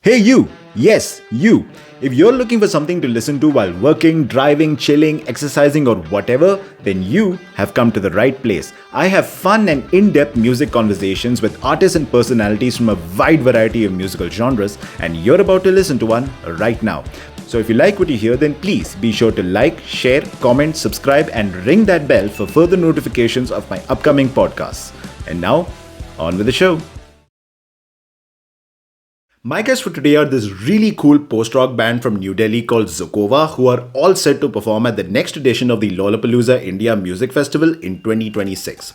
Hey, you! Yes, you! If you're looking for something to listen to while working, driving, chilling, exercising, or whatever, then you have come to the right place. I have fun and in depth music conversations with artists and personalities from a wide variety of musical genres, and you're about to listen to one right now. So if you like what you hear, then please be sure to like, share, comment, subscribe, and ring that bell for further notifications of my upcoming podcasts. And now, on with the show. My guests for today are this really cool post-rock band from New Delhi called Zokova, who are all set to perform at the next edition of the Lollapalooza India Music Festival in 2026.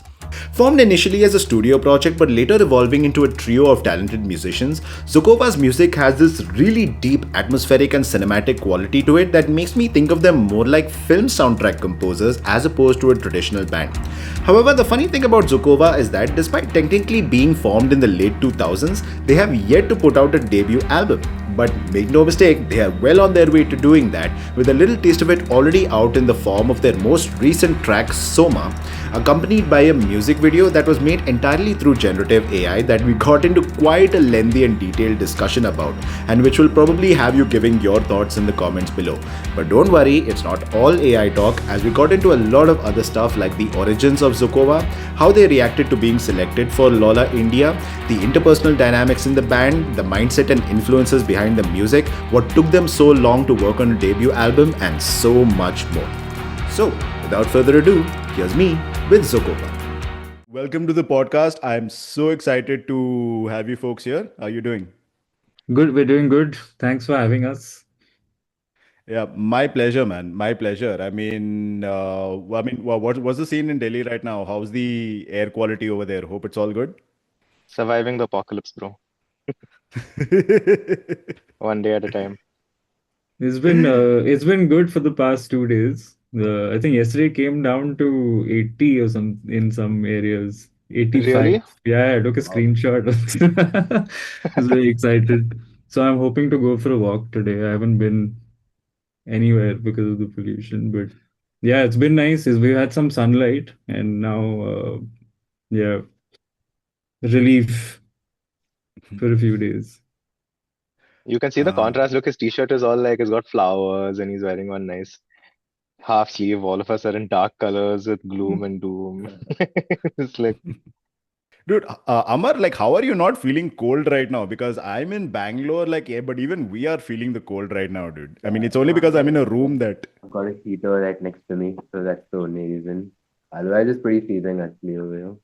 Formed initially as a studio project but later evolving into a trio of talented musicians, Zokova's music has this really deep, atmospheric and cinematic quality to it that makes me think of them more like film soundtrack composers as opposed to a traditional band. However, the funny thing about Zokova is that despite technically being formed in the late 2000s, they have yet to put out a debut album. But make no mistake, they are well on their way to doing that, with a little taste of it already out in the form of their most recent track, Tsoma, accompanied by a music video that was made entirely through generative AI that we got into quite a lengthy and detailed discussion about, and which will probably have you giving your thoughts in the comments below. But don't worry, it's not all AI talk, as we got into a lot of other stuff like the origins of Zokova, how they reacted to being selected for Lolla India, the interpersonal dynamics in the band, the mindset and influences behind the music, what took them so long to work on a debut album, and so much more. So, without further ado, here's me with Zokova. Welcome to the podcast. I'm so excited to have you folks here. How are you doing? Good, we're doing good. Thanks for having us. Yeah, my pleasure, man. My pleasure. What's the scene in Delhi right now? How's the air quality over there? Hope it's all good. Surviving the apocalypse, bro. One day at a time. It's been good for the past 2 days. I think yesterday came down to 80 or some in some areas. 85. Really? Yeah, I took a Wow. screenshot. I was very excited. So I'm hoping to go for a walk today. I haven't been anywhere because of the pollution, but yeah, it's been nice. We've had some sunlight and now yeah, relief for a few days. You can see the Uh, contrast. Look, his t-shirt is all like it's got flowers and he's wearing one nice half sleeve. All of us are in dark colors with gloom and doom. It's like Dude, Amar, like, how are you not feeling cold right now? Because I'm in Bangalore, like, yeah, but even we are feeling the cold right now, dude. I mean, Yeah, it's only no, because I'm in a room that. I've got a heater right next to me, so that's the only reason. Otherwise, it's pretty freezing actually over here.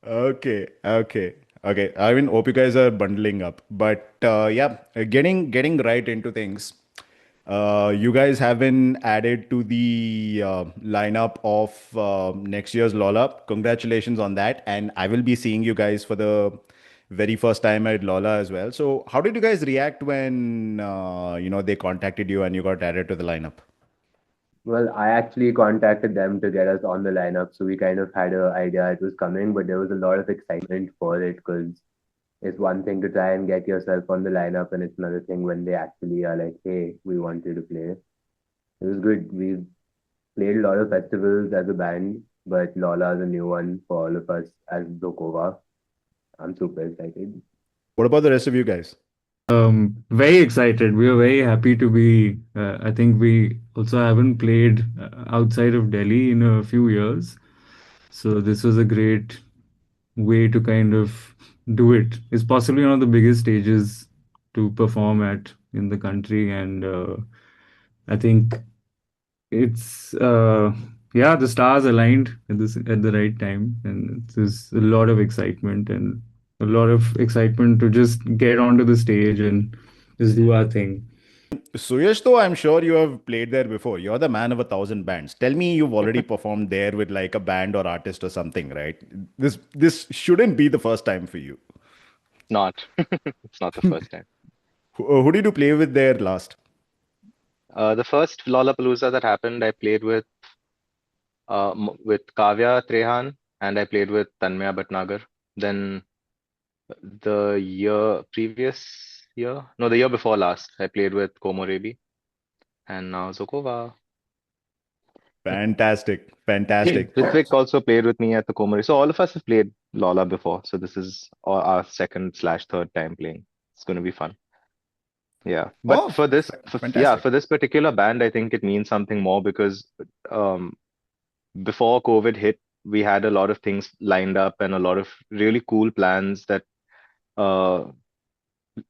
Okay, okay, okay. I mean, hope you guys are bundling up. But yeah, getting right into things. You guys have been added to the lineup of next year's Lolla. Congratulations on that. And I will be seeing you guys for the very first time at Lolla as well. So, how did you guys react when they contacted you and you got added to the lineup? Well, I actually contacted them to get us on the lineup, so we kind of had an idea it was coming, but there was a lot of excitement for it because it's one thing to try and get yourself on the lineup, and it's another thing when they actually are like, "Hey, we want you to play." It was good. We played a lot of festivals as a band, but Lola is a new one for all of us as Zokova. I'm super excited. What about the rest of you guys? Very excited. We are very happy to be. I think we also haven't played outside of Delhi in a few years. So this was a great way to kind of do it. It's possibly one of the biggest stages to perform at in the country, and I think it's yeah, the stars aligned at the right time, and there's a lot of excitement to just get onto the stage and just do our thing. Suyash, though, I'm sure you have played there before. You're the man of 1,000 bands. Tell me you've already performed there with like a band or artist or something, right? This shouldn't be the first time for you. not. It's not the first time. Who did you play with there last? The first Lollapalooza that happened, I played with Kavya Trehan and I played with Tanmaya Bhatnagar. Then previous year, no, the year before last, I played with Komorebi and now Zokova. Fantastic, fantastic. Ritwik also played with me at the Komari. So all of us have played Lolla before. So this is our second slash third time playing. It's going to be fun. Yeah. But Oh, for this, yeah, fantastic. for this particular band, I think it means something more because um, before COVID hit, we had a lot of things lined up and a lot of really cool plans uh,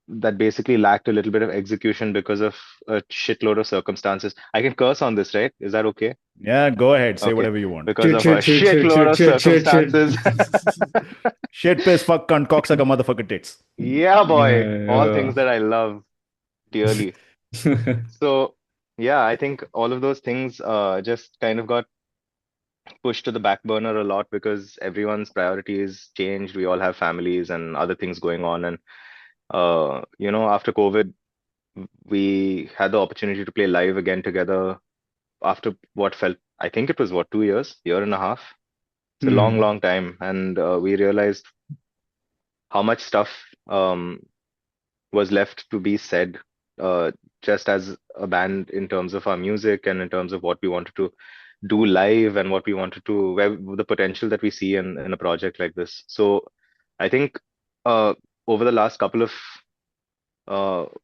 that basically lacked a little bit of execution because of a shitload of circumstances. I can curse on this, right? Is that okay? Yeah, go ahead. Say Okay. whatever you want. Because Shit, of a shit, shit, shit, shitload shit, of shit, shit, shit. circumstances. Shit, piss, fuck, cunt, cocksucker, motherfucker, tits. Yeah, boy. All Yeah, things that I love dearly. yeah. So, yeah, I think all of those things just kind of got pushed to the back burner a lot because everyone's priorities changed. We all have families and other things going on. And, after COVID, we had the opportunity to play live again together after what felt, I think it was what, 2 years, year and a half. It's a long, Hmm. long time. And we realized how much stuff was left to be said, uh, just as a band in terms of our music and in terms of what we wanted to do live and what we wanted to, where the potential that we see in a project like this. So I think uh, over the last couple of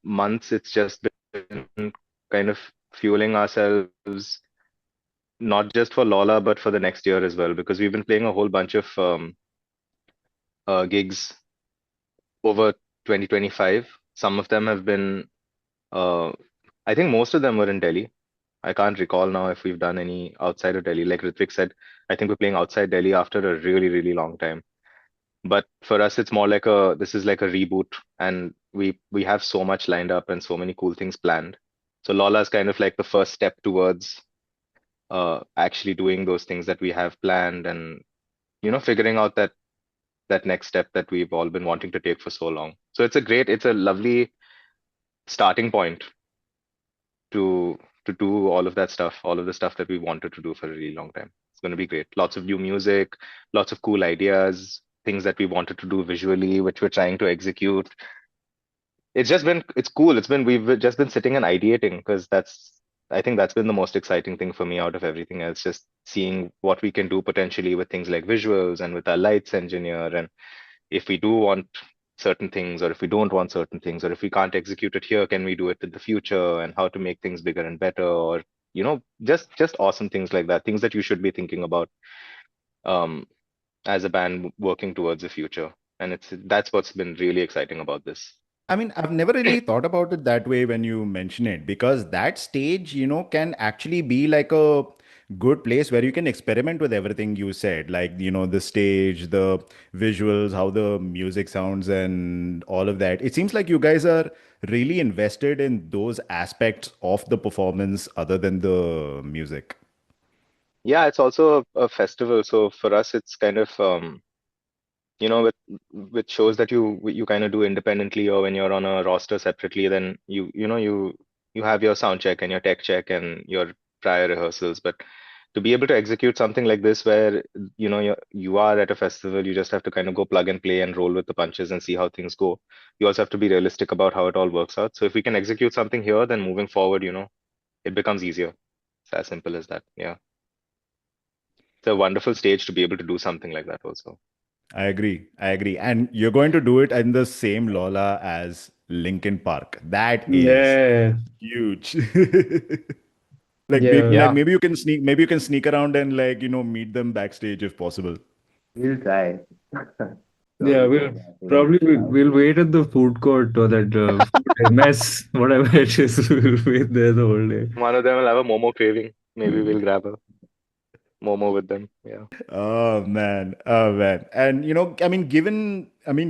months, it's just been kind of fueling ourselves, not just for Lolla, but for the next year as well, because we've been playing a whole bunch of gigs over 2025. Some of them have been, uh, I think most of them were in Delhi. I can't recall now if we've done any outside of Delhi. Like Ritwik said, I think we're playing outside Delhi after a really, really long time. But for us, it's more like this is like a reboot, and we have so much lined up and so many cool things planned. So Lola is kind of like the first step towards actually doing those things that we have planned, and figuring out that next step that we've all been wanting to take for so long. So it's a lovely starting point to to do all of that stuff, all of the stuff that we wanted to do for a really long time. It's going to be great. Lots of new music, lots of cool ideas, things that we wanted to do visually, which we're trying to execute. It's cool. We've just been sitting and ideating because I think that's been the most exciting thing for me out of everything else, just seeing what we can do potentially with things like visuals and with our lights engineer, and if we do want certain things or if we don't want certain things or if we can't execute it here, can we do it in the future, and how to make things bigger and better, or just awesome things like that, things that you should be thinking about um as a band working towards the future. And that's what's been really exciting about this. I mean, I've never really thought about it that way when you mention it, because that stage, can actually be like a good place where you can experiment with everything you said, like, the stage, the visuals, how the music sounds, and all of that. It seems like you guys are really invested in those aspects of the performance other than the music. Yeah, it's also a festival, so for us it's kind of with shows that you kind of do independently, or when you're on a roster separately, then you have your sound check and your tech check and your prior rehearsals. But to be able to execute something like this, where you are at a festival, you just have to kind of go plug and play and roll with the punches and see how things go. You also have to be realistic about how it all works out. So if we can execute something here, then moving forward, it becomes easier. It's as simple as that. Yeah, it's a wonderful stage to be able to do something like that also. I agree. I agree. And you're going to do it in the same Lola as Linkin Park. That is Yeah, huge. yeah, Maybe you can sneak around and meet them backstage if possible. We'll try. yeah. Don't We'll say that to probably Linkin we'll, Park. we'll wait at the food court or that food mess, whatever it is. We'll wait there the whole day. One of them will have a Momo craving. Maybe we'll grab a Momo with them. Yeah. Oh man. Oh man. And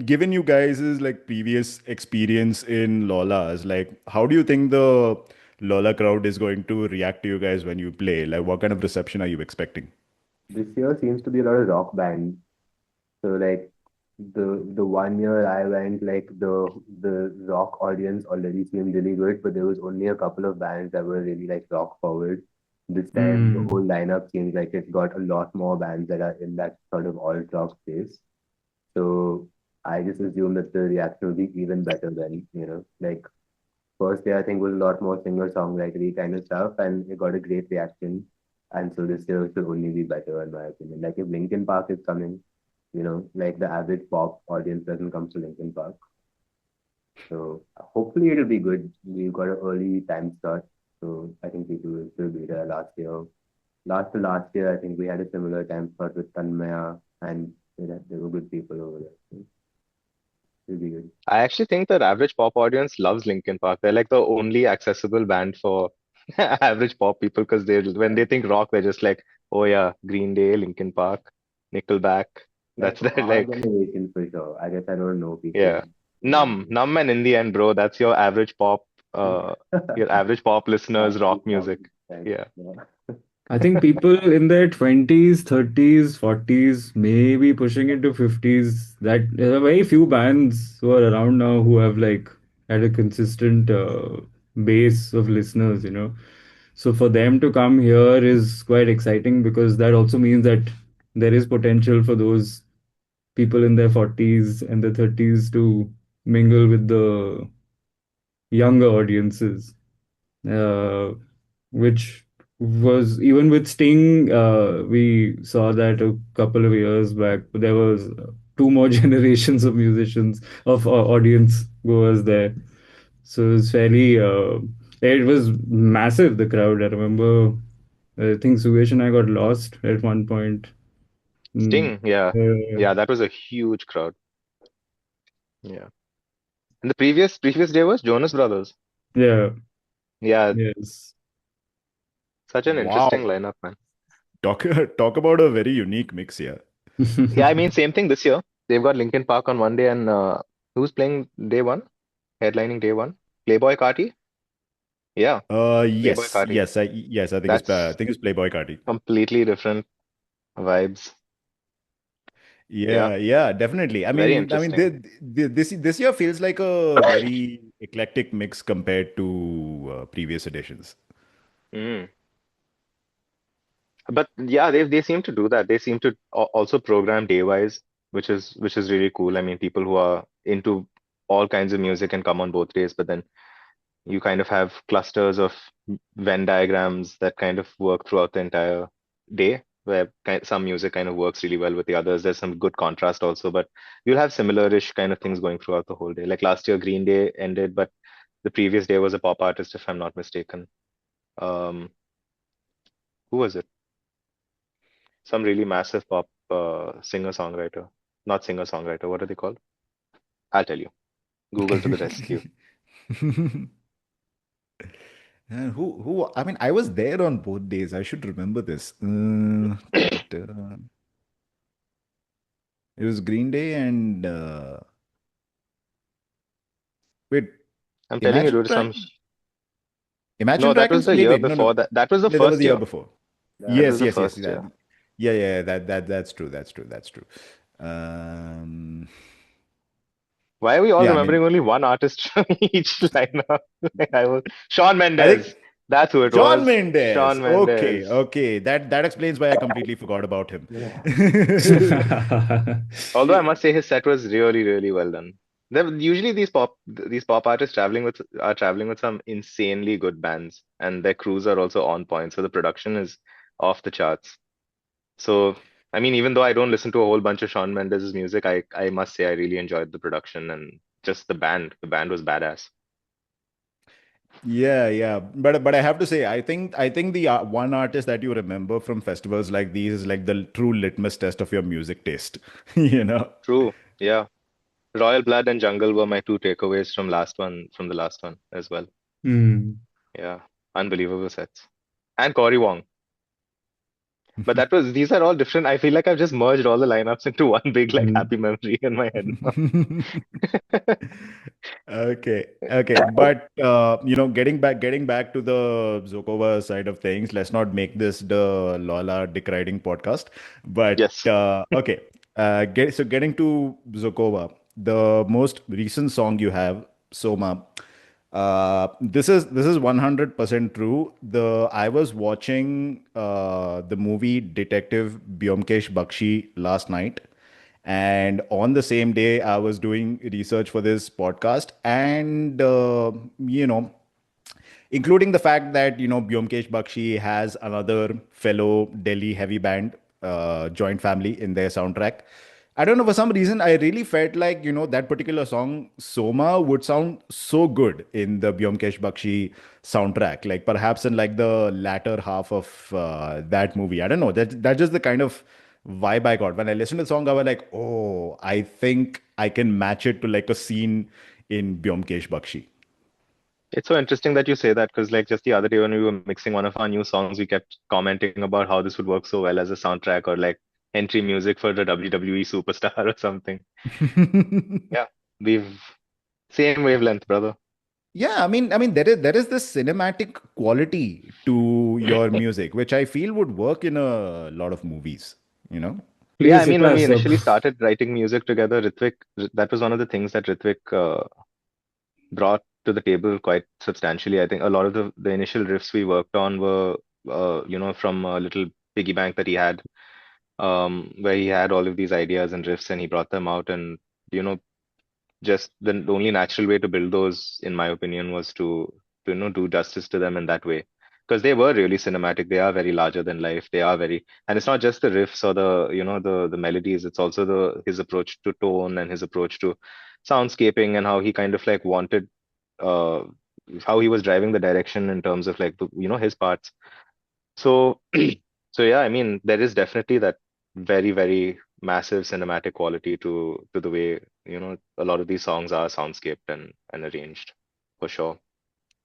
given you guys' like previous experience in Lola's, like how do you think the Lola crowd is going to react to you guys when you play? Like what kind of reception are you expecting? This year seems to be a lot of rock bands. So like the 1 year I went, like the rock audience already seemed really good, but there was only a couple of bands that were really like rock forward. This time the Hmm. whole lineup seems like it's got a lot more bands that are in that sort of alt rock space. So I just assume that the reaction will be even better than, like first year I think was a lot more singer-songwritery kind of stuff and it got a great reaction. And so this year should only be better in my opinion. Like if Linkin Park is coming, like the average pop audience doesn't come to Linkin Park. So hopefully it'll be good. We've got an early time slot, so I think people will still be there. Last to last year, I think we had a similar time slot with Tanmaya, and there were good people over there. So it'll be good. I actually think that average pop audience loves Linkin Park. They're like the only accessible band for average pop people because they when they think rock, they're just like, oh yeah, Green Day, Linkin Park, Nickelback. That's That's for their our like, generation for sure. I guess I don't know people. yeah. Numb and in the end, bro, that's your average pop listeners rock Actually, music. thanks. Yeah. Yeah. I think people in their 20s, 30s, 40s, maybe pushing into 50s, that there are very few bands who are around now who have like had a consistent base of listeners, you know. So for them to come here is quite exciting because that also means that there is potential for those people in their 40s and their 30s to mingle with the younger audiences, uh, which was even with Sting, we saw that a couple of years back. There was two more generations of musicians, of audience goers there. So it's fairly, it was massive, the crowd. I remember, I think Suyash and I got lost at one point. Mm, Sting, yeah. uh, Yeah, that was a huge crowd. Yeah. And the previous day was Jonas Brothers. yeah, Yeah, yes. such an interesting Wow. lineup, man. Talk talk about a very unique mix here. Yeah, I mean, same thing this year. They've got Linkin Park on one day, and who's playing day one? Headlining day one? Playboy Carti? Yeah, Playboy Yes, Carti. yes, I That's think it's Playboy Cardi. completely different vibes. Yeah, Yeah, definitely. very interesting. This year feels like a very eclectic mix compared to previous editions. Mm. But yeah, they seem to do that. They seem to also program day wise, which is really cool. I mean, people who are into all kinds of music can come on both days, but then you kind of have clusters of Venn diagrams that kind of work throughout the entire day, where some music kind of works really well with the others. There's some good contrast also, but you'll have similar-ish kind of things going throughout the whole day. Like last year, Green Day ended, but the previous day was a pop artist, if I'm not mistaken. Um, who was it? Some really massive pop singer-songwriter. Not singer-songwriter, what are they called? I'll tell you. Google to the rescue. And who? I mean, I was there on both days. I should remember this. It was Green Day and wait, I'm telling you, Imagine dude, Dragons. no, Imagine that was Dragons. the Wait, year wait, no, no, before that. That was the no, that was first the year year. before. That Yeah. was Yes, the yes, yes. first year. Yeah. That's true. Um, Why are we all yeah, I mean, remembering only one artist from each lineup? Like I was Shawn I think Mendes. That's who it Shawn was. Mendes. Shawn Okay, Mendes. okay. That explains why I completely forgot about him. Yeah. Although I must say his set was really, really well done. Usually these pop artists traveling with some insanely good bands, and their crews are also on point. So the production is off the charts. So I mean, even though I don't listen to a whole bunch of Shawn Mendes' music, I must say I really enjoyed the production and just the band. The band was badass. Yeah. But I have to say, I think the one artist that you remember from festivals like these is like the true litmus test of your music taste. You know? True. Yeah. Royal Blood and Jungle were my two takeaways from the last one as well. Hmm. Yeah, unbelievable sets. And Cory Wong. But these are all different. I feel like I've just merged all the lineups into one big like Hmm. happy memory in my head now. Okay. But getting back to the Zokova side of things, let's not make this the Lolla deriding podcast. But Yes. okay, getting to Zokova, the most recent song you have, Soma. This is 100% true. I was watching the movie Detective Byomkesh Bakshi last night, and on the same day I was doing research for this podcast, and including the fact that Byomkesh Bakshi has another fellow Delhi heavy band joint family in their soundtrack. I don't know, for some reason, I really felt like, that particular song, Soma, would sound so good in the Byomkesh Bakshi soundtrack, like perhaps in like the latter half of that movie. I don't know. That's just the kind of vibe I got. When I listened to the song, I was like, oh, I think I can match it to like a scene in Byomkesh Bakshi. It's so interesting that you say that because, like, just the other day when we were mixing one of our new songs, we kept commenting about how this would work so well as a soundtrack or like entry music for the WWE superstar or something. Yeah, we've same wavelength, brother. Yeah, I mean, there is this cinematic quality to your music, which I feel would work in a lot of movies, you know? Yeah, I Please hit mean, when we us up. initially started writing music together, that was one of the things that Ritwik brought to the table quite substantially. I think a lot of the initial riffs we worked on were, from a little piggy bank that he had, where he had all of these ideas and riffs and he brought them out. And, you know, just the only natural way to build those, in my opinion, was to do justice to them in that way. Because they were really cinematic. They are very larger than life. They are very, and it's not just the riffs or the melodies. It's also the his approach to tone and his approach to soundscaping and how he kind of like wanted, uh, how he was driving the direction in terms of like his parts. So, so yeah, I mean, there is definitely that very, very massive cinematic quality to the way, a lot of these songs are soundscaped and arranged, for sure.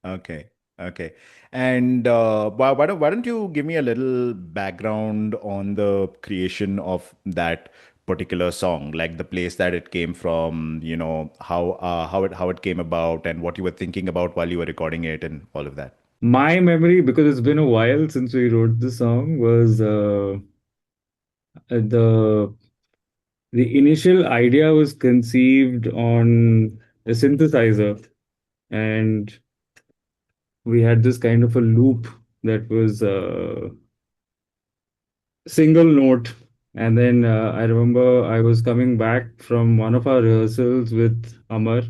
Okay. Okay. And why don't you give me a little background on the creation of that particular song, like the place that it came from, how it came about and what you were thinking about while you were recording it and all of that. My memory, because it's been a while since we wrote the song, was the the initial idea was conceived on a synthesizer, and we had this kind of a loop that was single note. And then I remember I was coming back from one of our rehearsals with Amar,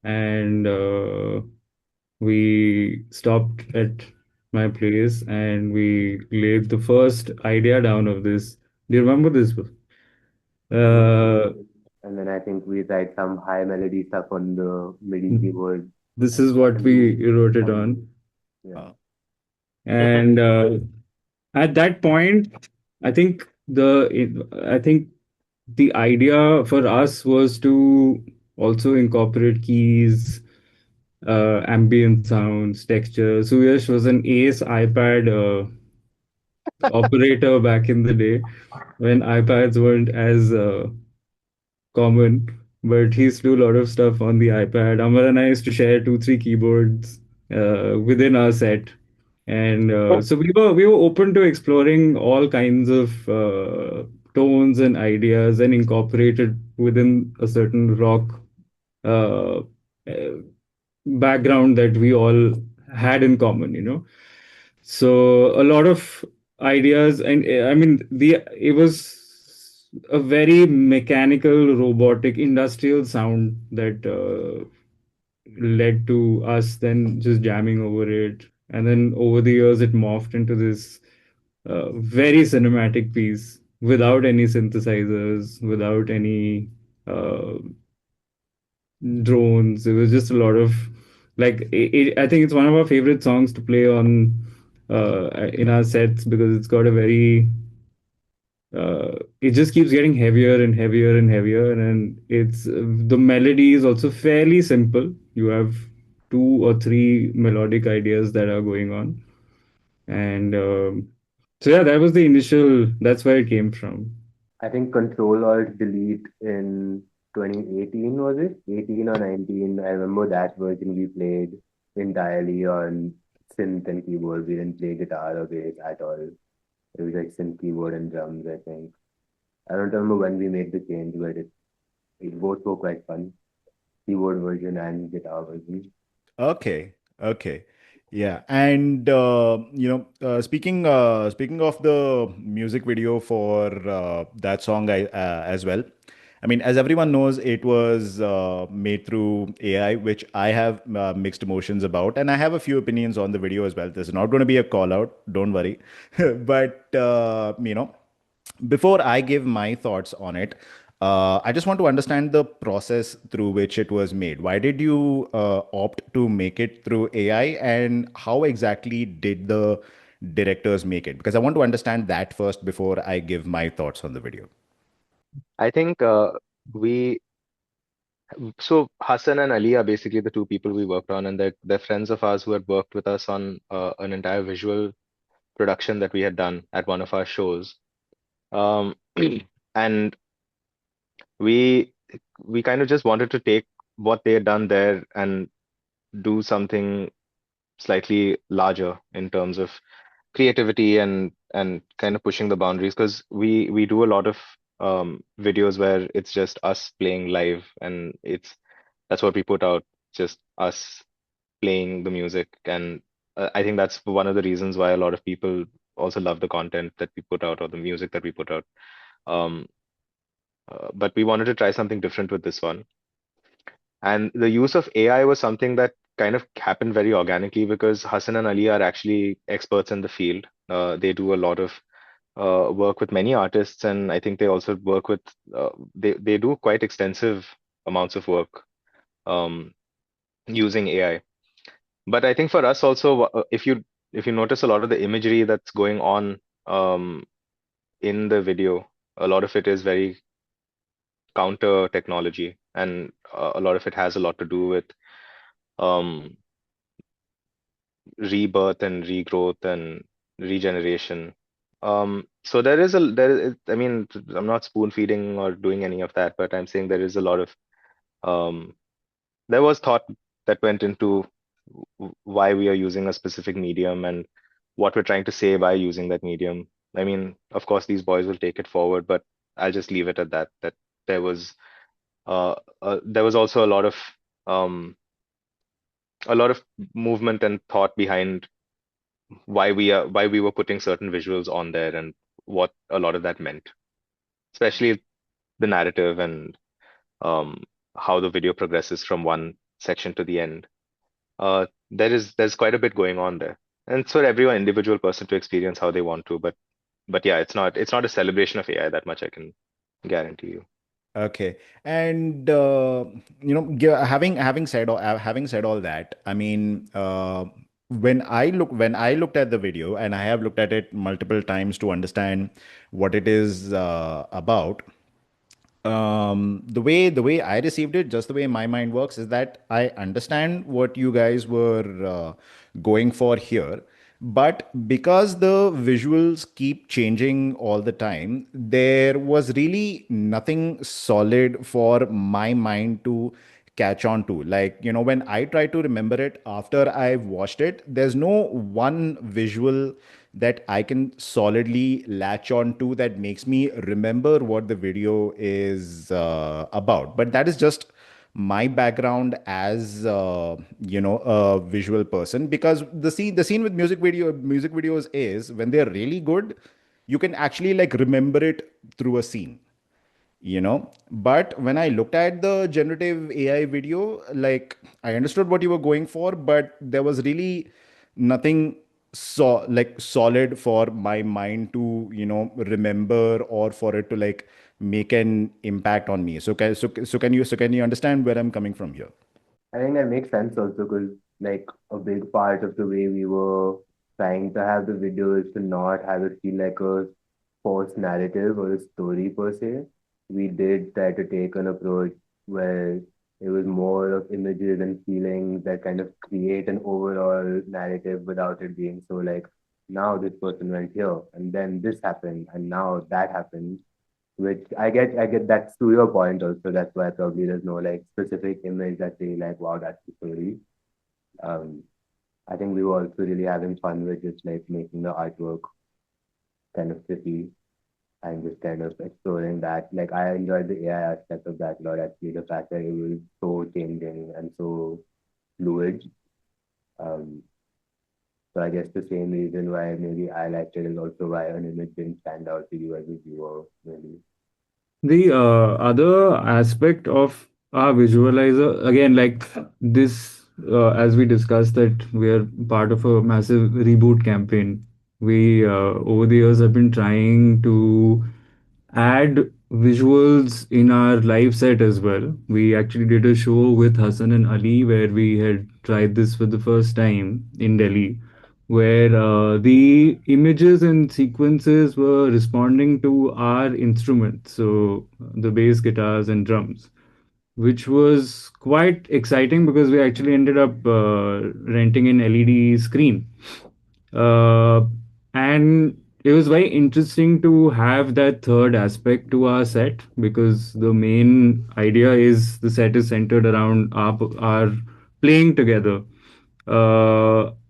and we stopped at my place and we laid the first idea down of this. Do you remember this? Yeah. Uh, And then I think we write some high melody stuff on the MIDI keyboard. this is what we wrote it on. Yeah. Uh, And at that point, I think I think the idea for us was to also incorporate keys, ambient sounds, texture. Suyash was an ace iPad operator back in the day when iPads weren't as common, but he used to do a lot of stuff on the iPad. Amar and I used to share two, three keyboards within our set, and so we were open to exploring all kinds of tones and ideas and incorporated within a certain rock uh, uh, background that we all had in common, So a lot of ideas, and I mean, it was a very mechanical, robotic, industrial sound that led to us then just jamming over it. And then over the years, it morphed into this very cinematic piece without any synthesizers, without any uh, drones. It was just a lot of I think it's one of our favorite songs to play on in our sets because it's got a very it just keeps getting heavier and heavier and heavier, and it's the melody is also fairly simple. You have two or three melodic ideas that are going on, and so yeah, that was the initial. That's where it came from. I think Control Alt Delete in 2018, was it? 18 or 19. I remember that version we played entirely on synth and keyboard. We didn't play guitar or bass at all. It was like synth, keyboard, and drums, I think. I don't remember when we made the change, but it both were quite fun. Keyboard version and guitar version. Okay, okay, yeah, and speaking of the music video for that song, as well. I mean, as everyone knows, it was made through AI, which I have mixed emotions about, and I have a few opinions on the video as well. This is not going to be a call out, don't worry, but before I give my thoughts on it, I just want to understand the process through which it was made. Why did you opt to make it through AI, and how exactly did the directors make it? Because I want to understand that first before I give my thoughts on the video. I think we so Hassan and Ali are basically the two people we worked on, and they're friends of ours who had worked with us on an entire visual production that we had done at one of our shows. Um, and we we kind of just wanted to take what they had done there and do something slightly larger in terms of creativity and kind of pushing the boundaries, because we do a lot of videos where it's just us playing live, and it's that's what we put out, just us playing the music. And I think that's one of the reasons why a lot of people also love the content that we put out or the music that we put out. Um, but we wanted to try something different with this one. And the use of AI was something that kind of happened very organically because Hassan and Ali are actually experts in the field. They do a lot of work with many artists, and I think they also work with they do quite extensive amounts of work um, using AI. But I think for us also, if you notice a lot of the imagery that's going on um, in the video, a lot of it is very counter technology, and a lot of it has a lot to do with um, rebirth and regrowth and regeneration. So I mean, I'm not spoon feeding or doing any of that, but I'm saying there is a lot of um, there was thought that went into why we are using a specific medium and what we're trying to say by using that medium. I mean, of course, these boys will take it forward, but I'll just leave it at that. That there was there was also um, a lot of movement and thought behind why we were putting certain visuals on there and what a lot of that meant, especially the narrative and um, how the video progresses from one section to the end. There's quite a bit going on there, and it's for every individual person to experience how they want to. But yeah, it's not a celebration of AI that much, I can guarantee you. Okay, and having said all that, I mean, when I looked at the video, and I have looked at it multiple times to understand what it is about. The way I received it, just the way my mind works, is that I understand what you guys were going for here, but because the visuals keep changing all the time, there was really nothing solid for my mind to catch on to. Like, when I try to remember it after I've watched it, there's no one visual that I can solidly latch on to that makes me remember what the video is about. But that is just my background as a visual person, because the scene with music videos is when they're really good, you can actually like remember it through a scene. But when I looked at the generative AI video, like, I understood what you were going for, but there was really nothing solid for my mind to remember, or for it to like make an impact on me. So can you understand where I'm coming from here? I think that makes sense also because like a big part of the way we were trying to have the video is to not have it feel like a forced narrative or a story per se. We did try to take an approach where it was more of images and feelings that kind of create an overall narrative without it being so like now this person went here and then this happened and now that happened, which I get that's to your point also. That's why probably there's no like specific image that say like, wow, that's the story. Um, I think we were also really having fun with just like making the artwork kind of pretty and just kind of exploring that. Like I enjoyed the AI aspect of that a lot actually, the fact that it was so changing and so fluid. Um, so I guess the same reason why maybe I liked it is also why an image didn't stand out to you as a viewer, really. The other aspect of our visualizer, again, like this, as we discussed, that we are part of a massive reboot campaign. We, over the years, have been trying to add visuals in our live set as well. We actually did a show with Hassan and Ali where we had tried this for the first time in Delhi, where the images and sequences were responding to our instruments, so the bass, guitars, and drums, which was quite exciting because we actually ended up renting an LED screen. Uh, and it was very interesting to have that third aspect to our set because the main idea is the set is centered around our playing together.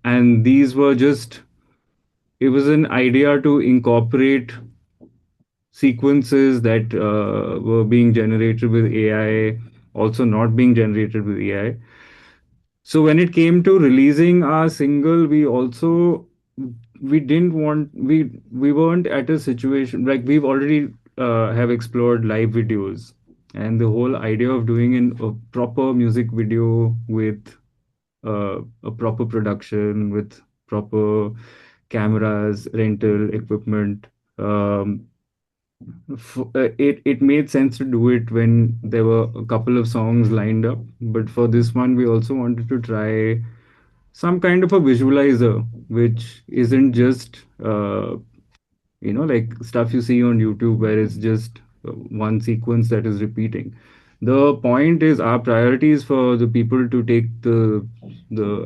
And these were just, it was an idea to incorporate sequences that were being generated with AI, also not being generated with AI. So when it came to releasing our single, we also, we didn't want, we weren't at a situation like we've already have explored live videos, and the whole idea of doing a proper music video with a proper production with proper cameras, rental equipment. It made sense to do it when there were a couple of songs lined up. But for this one, we also wanted to try some kind of a visualizer, which isn't just like stuff you see on YouTube where it's just one sequence that is repeating. The point is our priority is for the people to take the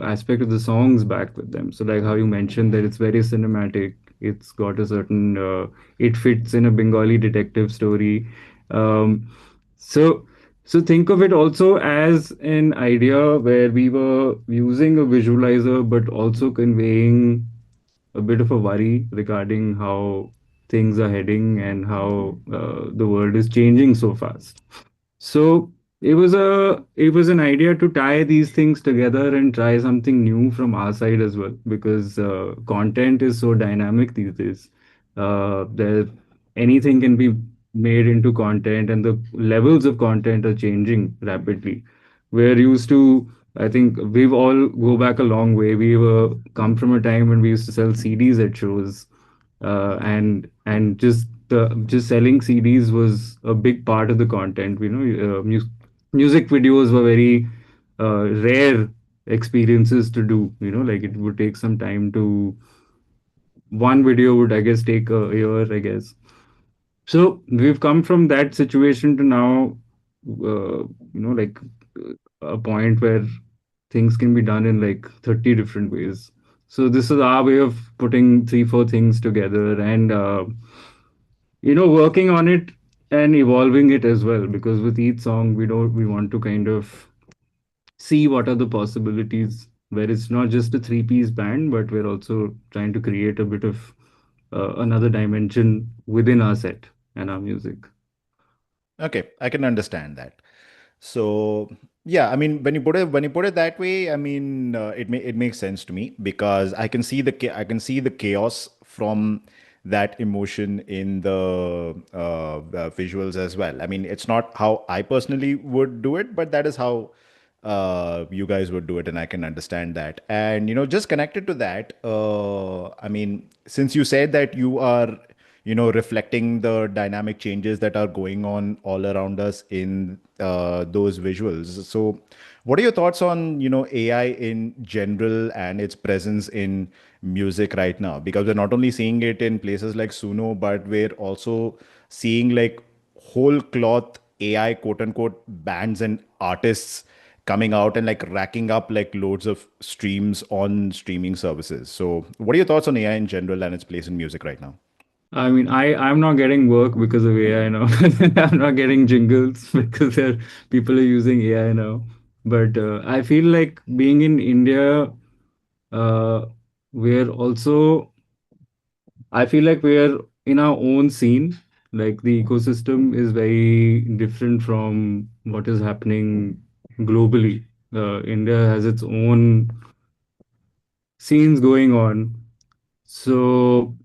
aspect of the songs back with them. So like how you mentioned that it's very cinematic. It's got a certain it fits in a Bengali detective story. Um, so so think of it also as an idea where we were using a visualizer but also conveying a bit of a worry regarding how things are heading and how the world is changing so fast. So it was an idea to tie these things together and try something new from our side as well because content is so dynamic these days. There anything can be made into content and the levels of content are changing rapidly. We're used to, I think we've all go back a long way. We were come from a time when we used to sell CDs at shows, and just selling CDs was a big part of the content. Music videos were very rare experiences to do. Like it would take some time to one video would I guess take a year, I guess. So we've come from that situation to now, like a point where things can be done in like 30 different ways. So this is our way of putting three, four things together and, working on it and evolving it as well. Because with each song, we want to kind of see what are the possibilities where it's not just a three-piece band, but we're also trying to create a bit of another dimension within our set and our music. Okay, I can understand that. So yeah, I mean, when you put it that way, I mean, it makes sense to me because I can see the chaos from that emotion in the visuals as well. I mean, it's not how I personally would do it, but that is how you guys would do it, and I can understand that. And just connected to that, I mean, since you said that you are reflecting the dynamic changes that are going on all around us in those visuals. So, what are your thoughts on AI in general and its presence in music right now? Because we're not only seeing it in places like Suno, but we're also seeing like whole cloth AI quote unquote bands and artists coming out and like racking up like loads of streams on streaming services. So, what are your thoughts on AI in general and its place in music right now? I mean, I'm not getting work because of AI now. I'm not getting jingles because people are using AI now. But I feel like being in India, uh, we're also, I feel like we're in our own scene. Like the ecosystem is very different from what is happening globally. India has its own scenes going on. So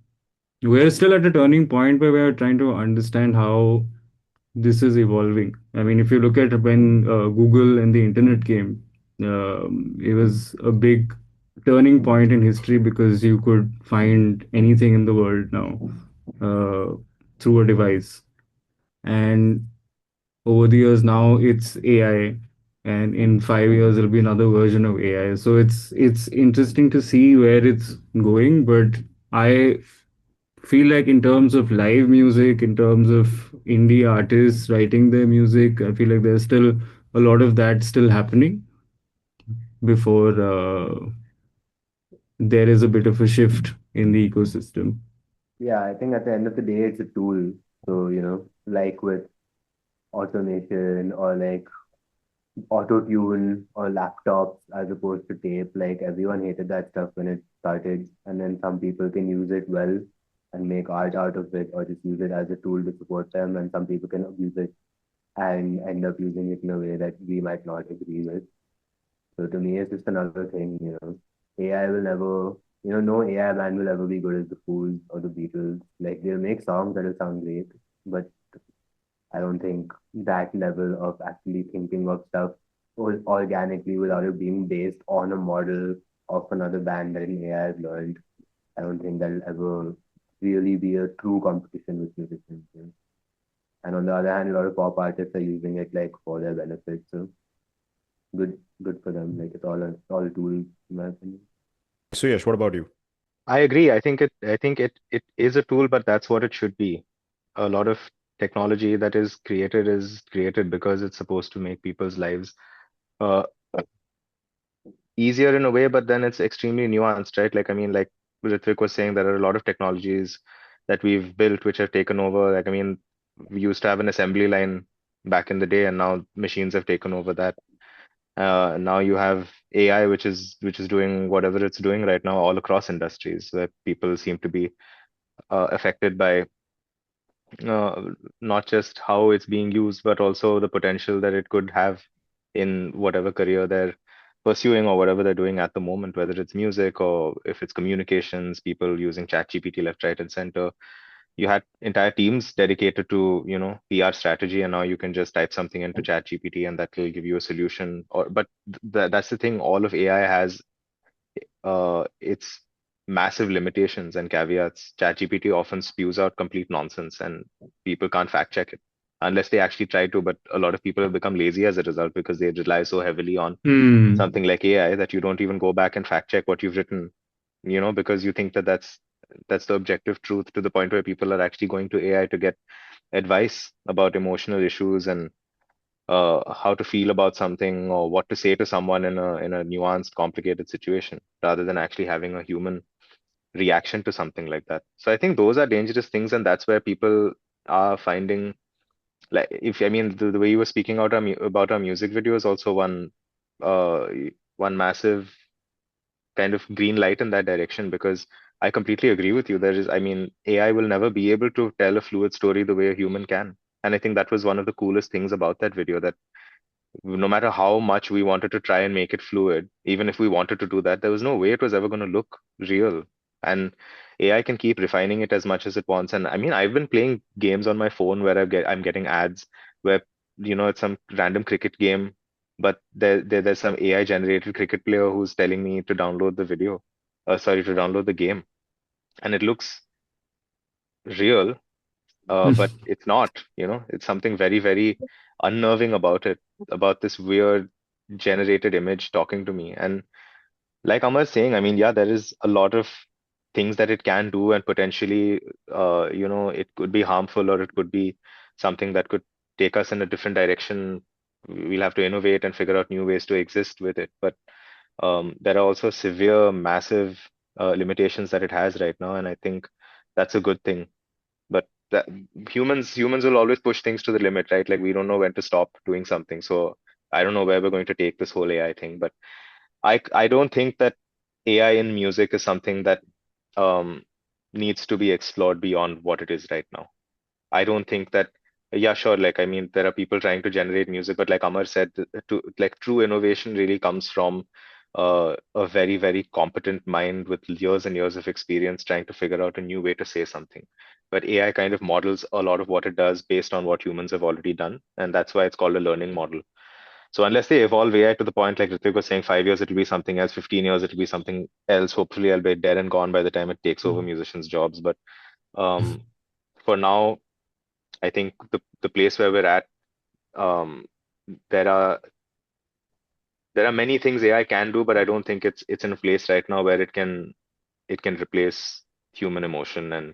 we're still at a turning point where we're trying to understand how this is evolving. I mean, if you look at when Google and the internet came, it was a big turning point in history because you could find anything in the world now uh, through a device. And over the years now it's AI, and in 5 years it'll be another version of AI. So it's interesting to see where it's going. But I feel like in terms of live music, in terms of indie artists writing their music, I feel like there's still a lot of that still happening before there is a bit of a shift in the ecosystem. Yeah, I think at the end of the day, it's a tool. So, like with automation or like auto tune or laptops as opposed to tape, like everyone hated that stuff when it started. And then some people can use it well and make art out of it or just use it as a tool to support them. And some people can abuse it and end up using it in a way that we might not agree with. So to me, it's just another thing. AI will never, no AI band will ever be good as the Fools or the Beatles. Like they'll make songs that'll sound great, but I don't think that level of actually thinking of stuff organically without it being based on a model of another band that an AI has learned. I don't think that'll ever really be a true competition with musicians. And on the other hand, a lot of pop artists are using it like for their benefit. So good for them. Like it's all a tool in my opinion. Suyash, what about you? I agree. I think it is a tool, but that's what it should be. A lot of technology that is created because it's supposed to make people's lives uh, easier in a way, but then it's extremely nuanced, right? Like, I mean, like Ritwik was saying, there are a lot of technologies that we've built which have taken over. Like, I mean, we used to have an assembly line back in the day, and now machines have taken over that. Now you have AI, which is doing whatever it's doing right now all across industries, where people seem to be affected by uh, not just how it's being used, but also the potential that it could have in whatever career they're pursuing or whatever they're doing at the moment, whether it's music or if it's communications, people using ChatGPT left, right, and center. You had entire teams dedicated to, PR strategy, and now you can just type something into ChatGPT and that will give you a solution. But that's the thing, all of AI has its massive limitations and caveats. ChatGPT often spews out complete nonsense, and people can't fact check it unless they actually try to. But a lot of people have become lazy as a result because they rely so heavily on Hmm. something like AI that you don't even go back and fact check what you've written, because you think that that's the objective truth, to the point where people are actually going to AI to get advice about emotional issues and how to feel about something or what to say to someone in a nuanced, complicated situation, rather than actually having a human reaction to something like that. So I think those are dangerous things, and that's where people are finding, like, if I mean the way you were speaking out about our music video is also uh one massive kind of green light in that direction, because I completely agree with you. I mean, AI will never be able to tell a fluid story the way a human can. And I think that was one of the coolest things about that video, that no matter how much we wanted to try and make it fluid, even if we wanted to do that, there was no way it was ever going to look real. And AI can keep refining it as much as it wants. And I mean, I've been playing games on my phone where I'm getting ads where, it's some random cricket game, but there's some AI generated cricket player who's telling me to download the video, sorry, to download the game. And it looks real, but it's not, it's something very, very unnerving about it, about this weird generated image talking to me. And like Amar is saying, I mean, yeah, there is a lot of things that it can do, and potentially, it could be harmful, or it could be something that could take us in a different direction. We'll have to innovate and figure out new ways to exist with it. But there are also severe, massive limitations that it has right now, and I think that's a good thing. But that, humans will always push things to the limit, right? Like we don't know when to stop doing something. So I don't know where we're going to take this whole AI thing, but I don't think that AI in music is something that um needs to be explored beyond what it is right now. I don't think that, yeah, sure, like I mean, there are people trying to generate music, but like Amar said, to like true innovation really comes from a very, very competent mind with years and years of experience trying to figure out a new way to say something. But AI kind of models a lot of what it does based on what humans have already done, and that's why it's called a learning model. So unless they evolve AI to the point, like Ritik was saying, 5 years it'll be something else, 15 years it'll be something else. Hopefully, I'll be dead and gone by the time it takes over musicians' jobs. But um, for now, I think the place where we're at, um, there are many things AI can do, but I don't think it's in a place right now where it can replace human emotion and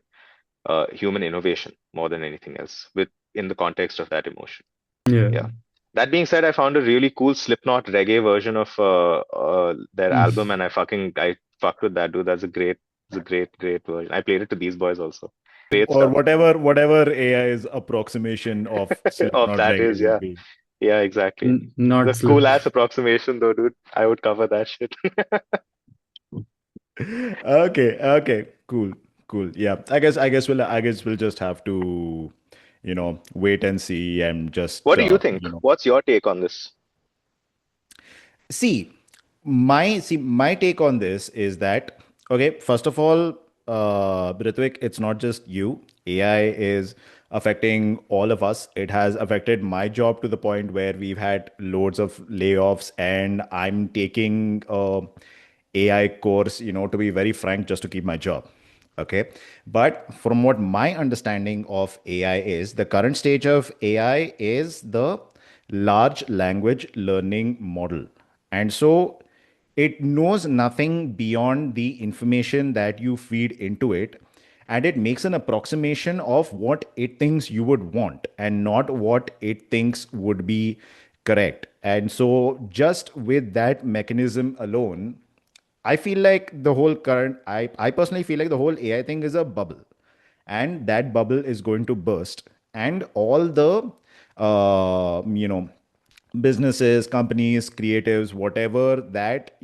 human innovation more than anything else in the context of that emotion. Yeah. Yeah. That being said, I found a really cool Slipknot reggae version of their album, and I fucked with that, dude. It's a great version. I played it to these boys also. Great Or stuff. whatever AI's approximation of Of Slipknot that reggae is, would yeah. be. Yeah, exactly. Not The slip. cool ass approximation though, dude. I would cover that shit. Okay, cool. Yeah, I guess we'll just have to, wait and see and What just do you think? What's your take on this? see, my take on this is that, okay, first of all, Ritwik, it's not just you. AI is affecting all of us. It has affected my job to the point where we've had loads of layoffs, and I'm taking AI course, to be very frank, just to keep my job. Okay. But from what my understanding of AI is, the current stage of AI is the large language learning model. And so it knows nothing beyond the information that you feed into it. And it makes an approximation of what it thinks you would want and not what it thinks would be correct. And so, just with that mechanism alone, I personally feel like the whole AI thing is a bubble, and that bubble is going to burst, and all the businesses, companies, creatives, whatever, that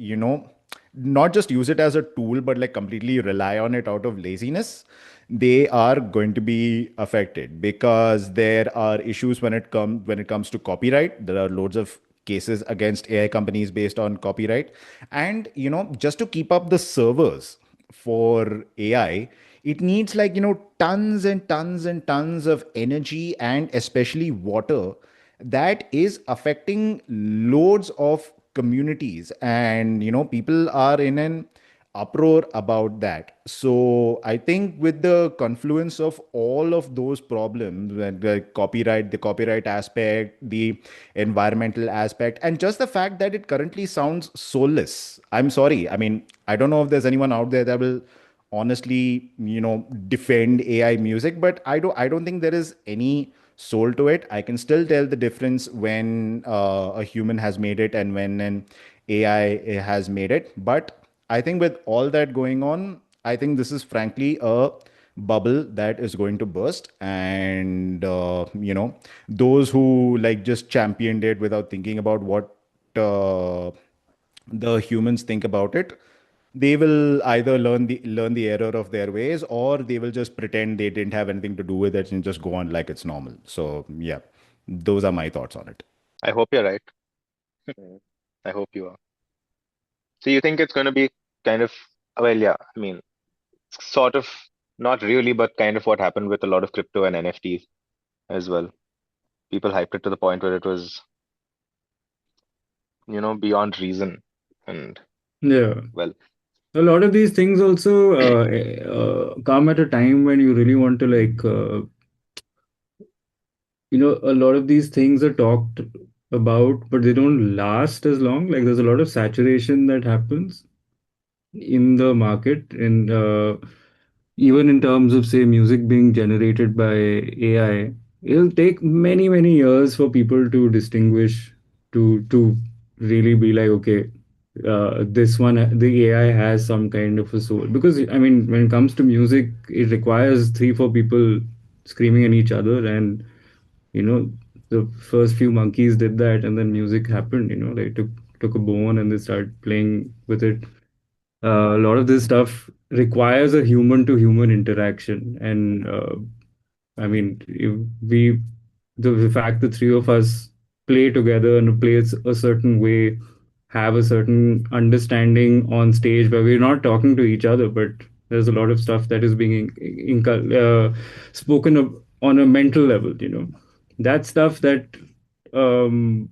not just use it as a tool but like completely rely on it out of laziness, they are going to be affected, because there are issues when it comes to copyright. There are loads of cases against AI companies based on copyright. And just to keep up the servers for AI, it needs like tons and tons and tons of energy, and especially water, that is affecting loads of communities. And people are in an uproar about that. So I think with the confluence of all of those problems, and the copyright aspect, the environmental aspect, and just the fact that it currently sounds soulless. I'm sorry, I mean, I don't know if there's anyone out there that will honestly defend AI music, but I don't think there is any soul to it. I can still tell the difference when a human has made it and when an AI has made it. But I think with all that going on, I think this is frankly a bubble that is going to burst. And those who like just championed it without thinking about what uh, the humans think about it, they will either learn the error of their ways, or they will just pretend they didn't have anything to do with it and just go on like it's normal. So yeah, those are my thoughts on it. I hope you're right. Mm. I hope you are. So you think it's going to be kind of, well, yeah, I mean, sort of, not really, but kind of what happened with a lot of crypto and NFTs as well. People hyped it to the point where it was, beyond reason. And Yeah. well, A lot of these things also come at a time when you really want to a lot of these things are talked about, but they don't last as long. Like there's a lot of saturation that happens in the market, and even in terms of say music being generated by AI, it'll take many many years for people to distinguish, to really be like, okay, this one, the AI has some kind of a soul. Because I mean, when it comes to music, it requires three four people screaming at each other, and you know the first few monkeys did that, and then music happened. They took a bone and they started playing with it. A lot of this stuff requires a human to human interaction. And I mean, if we the fact the three of us play together and play a certain way, have a certain understanding on stage where we're not talking to each other, but there's a lot of stuff that is being spoken of on a mental level. That stuff that um,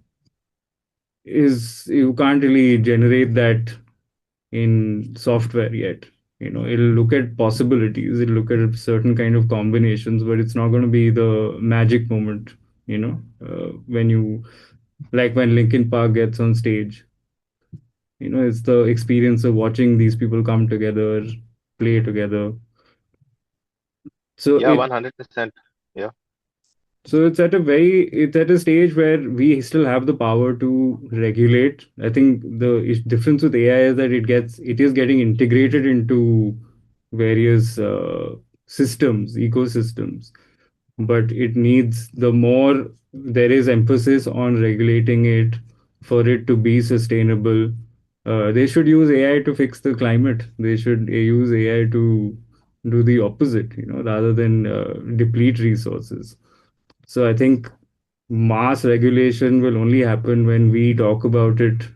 is, you can't really generate that in software yet. It'll look at possibilities, it'll look at certain kind of combinations, but it's not going to be the magic moment, when you, like when Linkin Park gets on stage, it's the experience of watching these people come together, play together. So Yeah, it 100%. Yeah. So it's at a stage where we still have the power to regulate. I think the difference with AI is that it is getting integrated into various systems, ecosystems, but it needs, the more there is emphasis on regulating it for it to be sustainable. They should use AI to fix the climate. They should use AI to do the opposite, rather than deplete resources. So I think mass regulation will only happen when we talk about it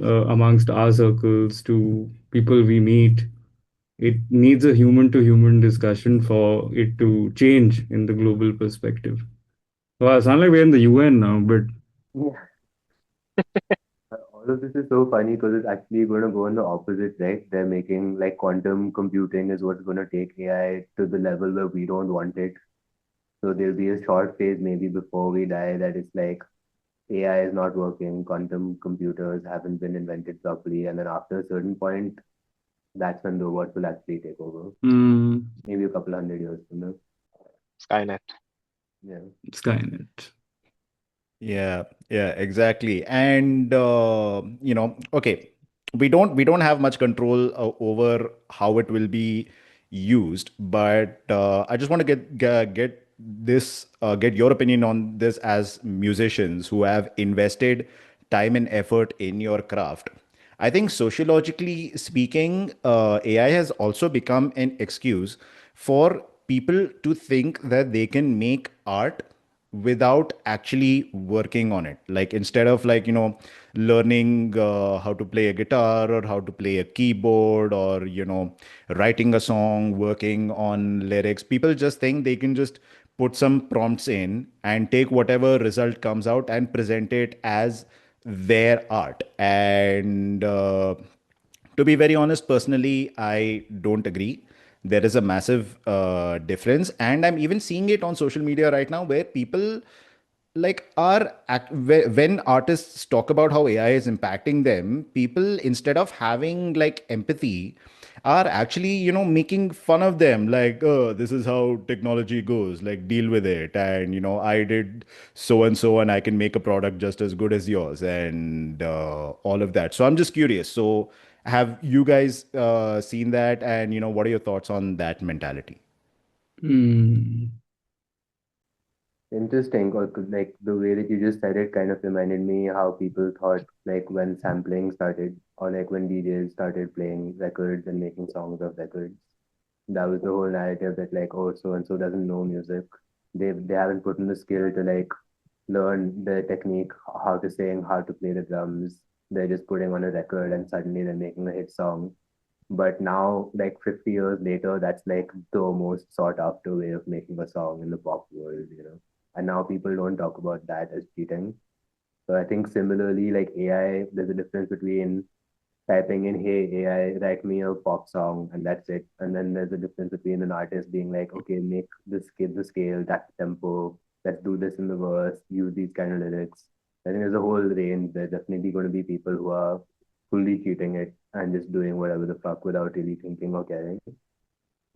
amongst our circles, to people we meet. It needs a human to human discussion for it to change in the global perspective. Well, it sounds like we're in the UN now, but Yeah. All of this is so funny because it's actually going to go in the opposite, right? They're making like quantum computing is what's going to take AI to the level where we don't want it. So there'll be a short phase maybe before we die that it's like AI is not working, quantum computers haven't been invented properly, and then after a certain point, that's when robots will actually take over. mm, Maybe a couple 100 years from now. Skynet. Yeah. Skynet. Yeah, exactly. And okay, we don't have much control over how it will be used, but I just want to get your opinion on this as musicians who have invested time and effort in your craft. I think sociologically speaking, AI has also become an excuse for people to think that they can make art without actually working on it. Like instead of learning how to play a guitar or how to play a keyboard or writing a song, working on lyrics, people just think they can just put some prompts in and take whatever result comes out and present it as their art. And to be very honest, personally, I don't agree. There is a massive difference, and I'm even seeing it on social media right now, where people when artists talk about how AI is impacting them, people, instead of having like empathy, are actually making fun of them, like, oh, this is how technology goes, like, deal with it. And I did so and so, and I can make a product just as good as yours, and all of that. So I'm just curious, so have you guys seen that, and what are your thoughts on that mentality? Mm. Interesting. Or like the way that you just said it kind of reminded me how people thought like when sampling started, or like when DJs started playing records and making songs of records. That was the whole narrative that like, oh, so and so doesn't know music. They haven't put in the skill to like learn the technique, how to sing, how to play the drums. They're just putting on a record and suddenly they're making a hit song. But now, like 50 years later, that's like the most sought after way of making a song in the pop world. And now people don't talk about that as cheating. So I think similarly, like AI, there's a difference between typing in, hey, AI, write me a pop song, and that's it. And then there's a difference between an artist being like, okay, make the scale, that tempo, let's do this in the verse, use these kind of lyrics. I think there's a whole range. There's definitely going to be people who are fully cheating it and just doing whatever the fuck without really thinking or caring.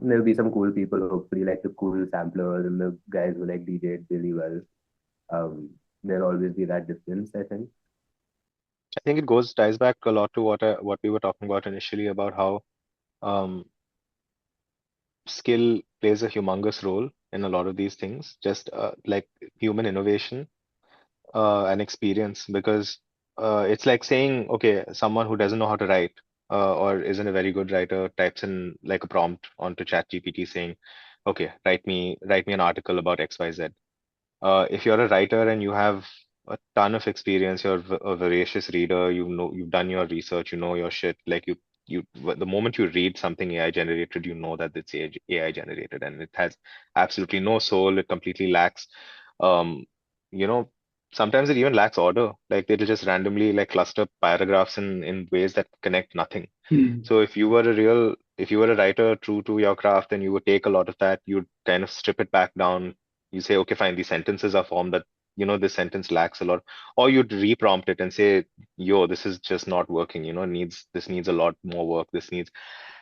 And there'll be some cool people, hopefully, like the cool samplers and the guys who like DJ it really well. Um, there'll always be that difference, I think. I think it goes ties back a lot to what we were talking about initially about how um, skill plays a humongous role in a lot of these things, just like human innovation and experience. Because it's like saying, okay, someone who doesn't know how to write or isn't a very good writer types in like a prompt onto ChatGPT saying, okay, write me an article about XYZ. If you're a writer and you have a ton of experience, you're a voracious reader, you've done your research, you know your shit. Like the moment you read something AI generated, you know that it's AI generated and it has absolutely no soul. It completely lacks, um, you know, sometimes it even lacks order. Like it'll just randomly like cluster paragraphs in ways that connect nothing. Mm. So if you were a real if you were a writer true to your craft, then you would take a lot of that, you'd kind of strip it back down. You say, okay, fine, these sentences are formed that, this sentence lacks a lot. Or you'd reprompt it and say, yo, this is just not working, this needs a lot more work. This needs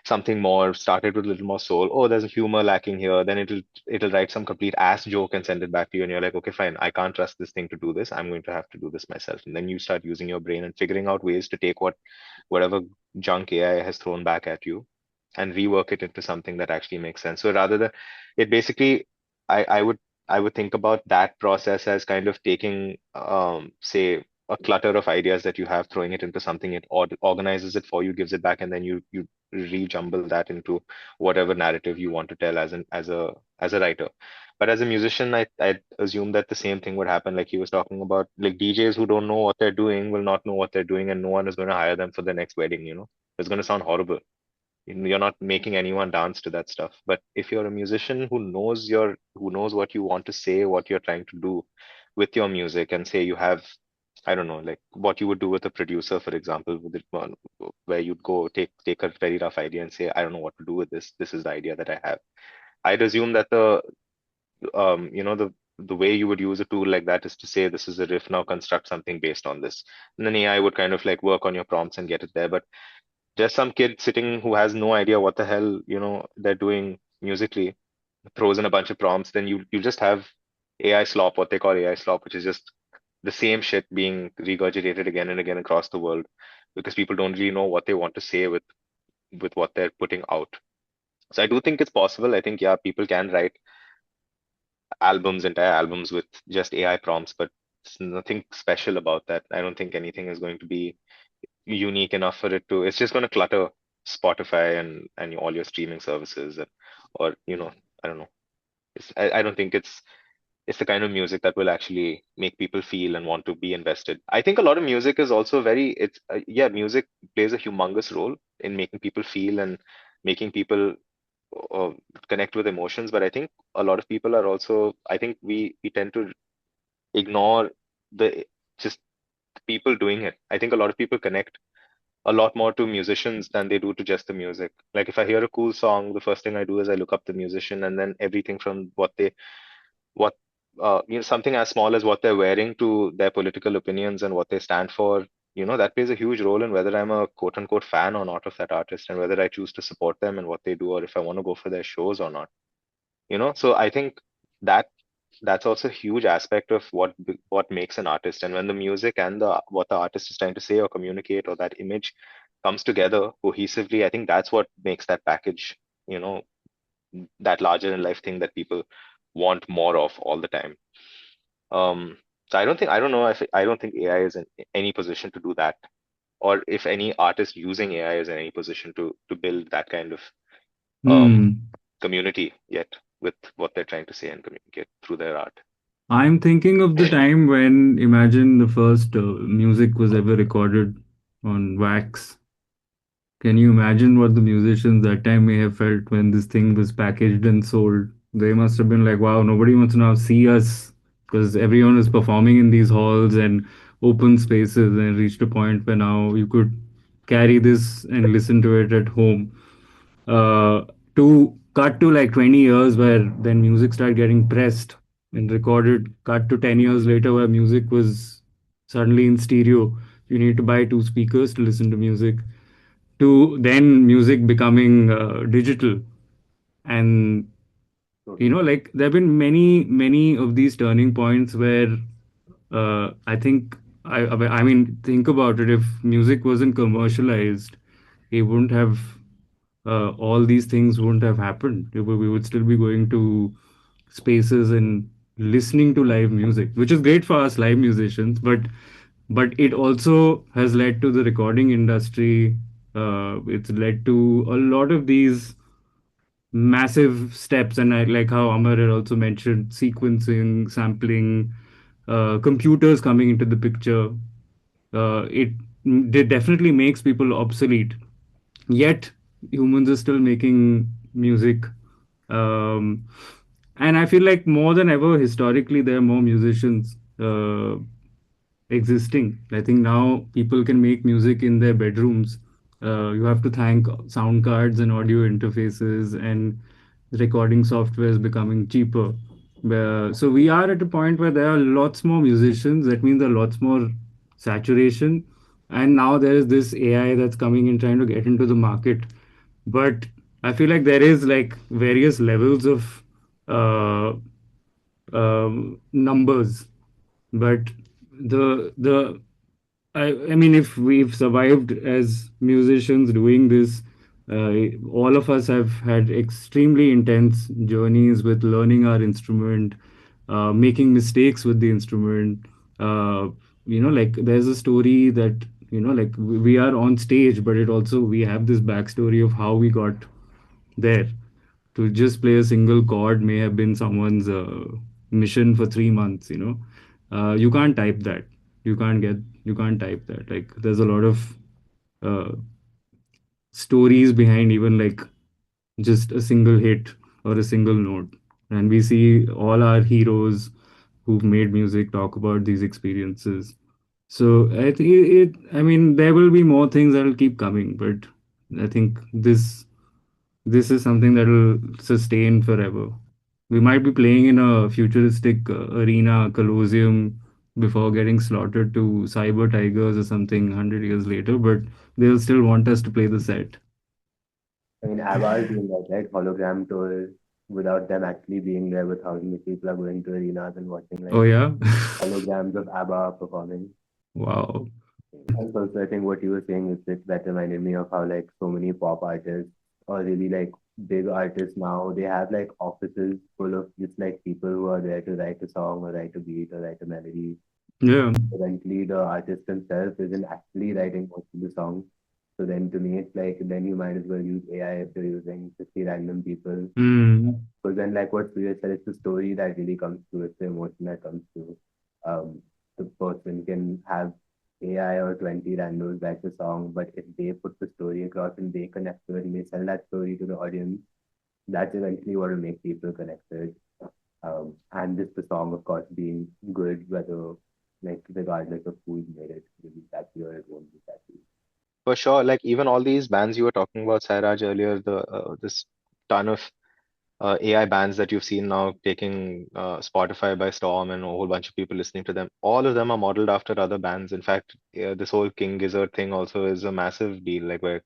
something more, started with a little more soul. Oh, there's a humor lacking here. Then it'll write some complete ass joke and send it back to you, and you're like, okay, fine, I can't trust this thing to do this. I'm going to have to do this myself. And then you start using your brain and figuring out ways to take whatever junk AI has thrown back at you and rework it into something that actually makes sense. So rather than it basically, I would think about that process as kind of taking say a clutter of ideas that you have, throwing it into something, it organizes it for you, gives it back, and then you rejumble that into whatever narrative you want to tell as a writer. But as a musician, I assume that the same thing would happen. Like he was talking about, like DJs who don't know what they're doing will not know what they're doing, and no one is going to hire them for the next wedding. It's going to sound horrible. You're not making anyone dance to that stuff. But if you're a musician who knows what you want to say, what you're trying to do with your music, and say you have, I don't know, like what you would do with a producer, for example, with it, where you'd go take a very rough idea and say, I don't know what to do with this. This is the idea that I have. I'd assume that the way you would use a tool like that is to say, this is a riff, now construct something based on this. And then AI would kind of like work on your prompts and get it there. But just some kid sitting who has no idea what the hell, they're doing musically, throws in a bunch of prompts, then you just have AI slop, what they call AI slop, which is just the same shit being regurgitated again and again across the world because people don't really know what they want to say with what they're putting out. So I do think it's possible. I think, yeah, people can write entire albums with just AI prompts, but it's nothing special about that. I don't think anything is going to be unique enough for it to. It's just going to clutter Spotify and all your streaming services, or I don't know. I don't think it's the kind of music that will actually make people feel and want to be invested. I think a lot of music is also it's yeah, music plays a humongous role in making people feel and making people uh, connect with emotions. But I think a lot of people are also, I think we tend to ignore the just people doing it. I think a lot of people connect a lot more to musicians than they do to just the music. Like if I hear a cool song, the first thing I do is I look up the musician, and then everything from what something as small as what they're wearing to their political opinions and what they stand for, that plays a huge role in whether I'm a quote unquote fan or not of that artist, and whether I choose to support them and what they do, or if I want to go for their shows or not. So I think that that's also a huge aspect of what makes an artist. And when the music and the what the artist is trying to say or communicate, or that image comes together cohesively, I think that's what makes that package, you know, that larger than life thing that people want more of all the time. So I don't know if I don't think AI is in any position to do that, or if any artist using AI is in any position to build that kind of um Hmm. community yet with what they're trying to say and communicate through their art. I'm thinking of the time when, imagine, the first music was ever recorded on wax. Can you imagine what the musicians that time may have felt when this thing was packaged and sold? They must have been like, wow, nobody wants to now see us, because everyone is performing in these halls and open spaces, and it reached a point where now you could carry this and listen to it at home. To cut to like 20 years where then music started getting pressed and recorded, cut to 10 years later where music was suddenly in stereo. You need to buy two speakers to listen to music, to then music becoming digital. And Totally. like there have been many of these turning points where I think I mean, think about it. If music wasn't commercialized, it wouldn't have all these things wouldn't have happened. We would still be going to spaces and listening to live music, which is great for us live musicians, but it also has led to the recording industry. It's led to a lot of these massive steps, and I like how Amar had also mentioned sequencing, sampling, computers coming into the picture. It definitely makes people obsolete. Yet humans are still making music. Um, and I feel like more than ever, historically, there are more musicians existing. I think now people can make music in their bedrooms You have to thank sound cards and audio interfaces, and recording software is becoming cheaper. So we are at a point where there are lots more musicians. That means there are lots more saturation. And now there is this AI that's coming in trying to get into the market. But I feel like there is like various levels of uh, numbers. But the I mean, if we've survived as musicians doing this, all of us have had extremely intense journeys with learning our instrument, making mistakes with the instrument. Uh, like there's a story that, like we are on stage, but it also we have this backstory of how we got there. To just play a single chord may have been someone's mission for 3 months. You can't type that. You can't type that. Like there's a lot of uh, stories behind even like just a single hit or a single note. And we see all our heroes who've made music talk about these experiences. So I think I mean, there will be more things that will keep coming, but I think this is something that will sustain forever. We might be playing in a futuristic arena, Colosseum, before getting slaughtered to cyber tigers or something 100 years later, but they'll still want us to play the set. I mean, ABBA is doing that, right? Hologram tour without them actually being there, with thousands of people are going to arenas and watching Oh, like yeah? holograms of ABBA performing. Wow. And also, I think what you were saying is that reminded me of how like so many pop artists or really like big artists now, they have like offices full of just like people who are there to write a song or write a beat or write a melody. Yeah. Eventually, the artist himself isn't actually writing most of the songs. So then to me, it's like then you might as well use AI if you're using 50 random people. Mm. Because then, like what Suyash said, it's the story that really comes through, it's the emotion that comes through. The person can have AI or 20 randos write a song, but if they put the story across and they connect to it and they sell that story to the audience, that's eventually what will make people connected. And just the song, of course, being good, whether like regardless of who's made it, will be catchy or it won't be catchy. For sure. Like even all these bands you were talking about, Sairaj, earlier, the this ton of AI bands that you've seen now taking Spotify by storm and a whole bunch of people listening to them. All of them are modeled after other bands. In fact, this whole King Gizzard thing also is a massive deal. Like where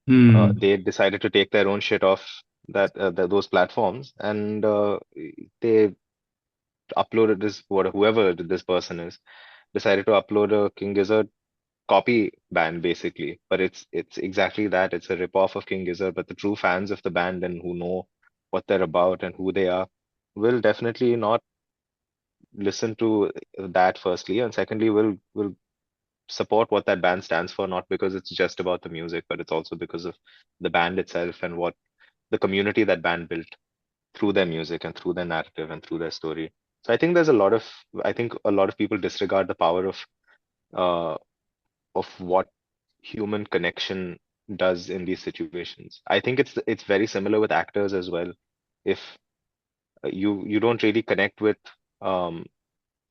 Mm. they decided to take their own shit off those platforms, and they uploaded whoever this person is decided to upload a King Gizzard copy band basically. But it's exactly that. It's a rip-off of King Gizzard. But the true fans of the band and who know what they're about and who they are will definitely not listen to that firstly, and secondly will support what that band stands for, not because it's just about the music, but it's also because of the band itself and what the community that band built through their music and through their narrative and through their story. So I think a lot of people disregard the power uh, of what human connection does in these situations. I think it's very similar with actors as well. If you don't really connect with um,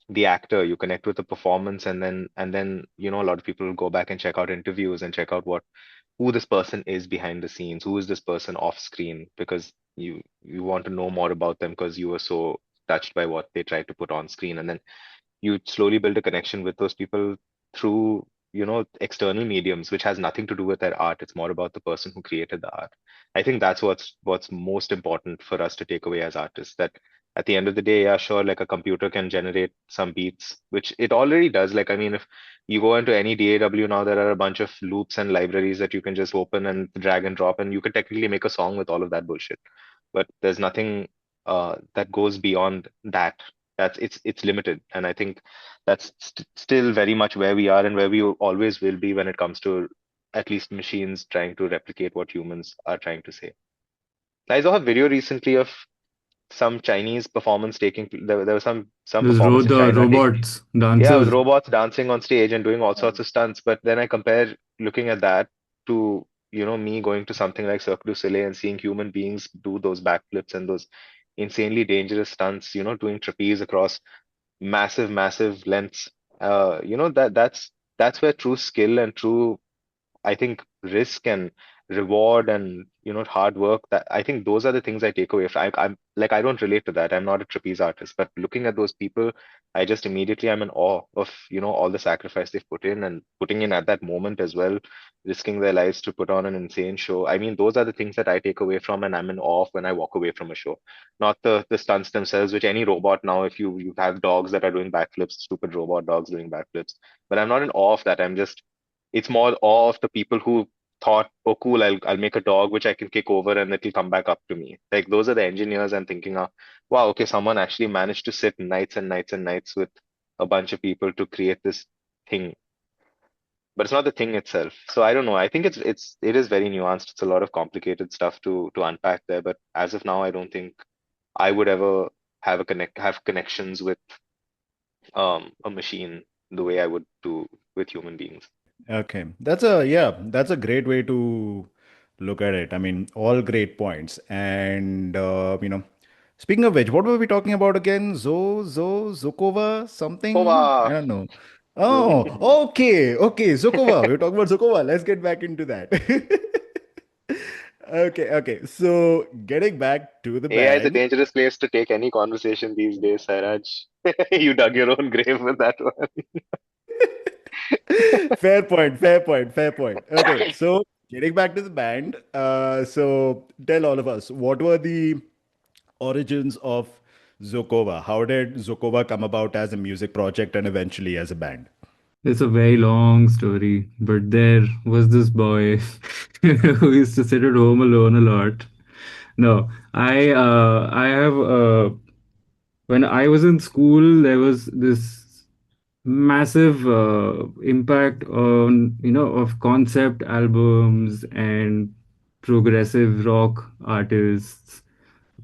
the actor, you connect with the performance, and then a lot of people will go back and check out interviews and check out what who this person is behind the scenes, who is this person off screen, because you want to know more about them because you were so touched by what they tried to put on screen, and then you slowly build a connection with those people through external mediums, which has nothing to do with their art. It's more about the person who created the art. I think that's what's most important for us to take away as artists, that at the end of the day, yeah, sure, like a computer can generate some beats, which it already does. Like, I mean, if you go into any DAW now, there are a bunch of loops and libraries that you can just open and drag and drop, and you can technically make a song with all of that bullshit. But there's nothing that goes beyond that. It's limited, and I think that's still very much where we are and where we always will be when it comes to at least machines trying to replicate what humans are trying to say. I saw a video recently of some Chinese performance there was some performance in The China taking, robots, yeah, with dancers. robots dancing on stage and doing all sorts of stunts. But then I compare looking at that to, me going to something like Cirque du Soleil and seeing human beings do those backflips and those insanely dangerous stunts, doing trapeze across massive lengths. That's where true skill and true I think risk and reward and hard work, that I think those are the things I take away from. I'm like, I don't relate to that. I'm not a trapeze artist, but looking at those people, I just immediately I'm in awe of all the sacrifice they've put in and putting in at that moment as well, risking their lives to put on an insane show. I mean, those are the things that I take away from, and I'm in awe of when I walk away from a show. Not the stunts themselves, which any robot now, if you have dogs that are doing backflips, stupid robot dogs doing backflips, but I'm not in awe of that. It's more awe of the people who thought, oh, cool, I'll make a dog which I can kick over and it'll come back up to me. Like those are the engineers I'm thinking of. Wow, okay, someone actually managed to sit nights and nights and nights with a bunch of people to create this thing. But it's not the thing itself. So I don't know. I think it is very nuanced. It's a lot of complicated stuff to unpack there. But as of now, I don't think I would ever have connections with a machine the way I would do with human beings. Okay, that's a great way to look at it. I mean, all great points. And speaking of which, what were we talking about again? Zokova, something? I Hova! don't know. Oh, okay, Zokova. We were talking about Zokova. Let's get back into that. Okay. So getting back to the AI is a band. dangerous place to take any conversation these days, Sairaj. You dug your own grave with that one. Fair point. Okay, so getting back to the band, so tell all of us, what were the origins of Zokova? How did Zokova come about as a music project and eventually as a band? It's a very long story, but there was this boy who used to sit at home alone a lot. No, I have when I was in school, there was this massive impact on of concept albums and progressive rock artists,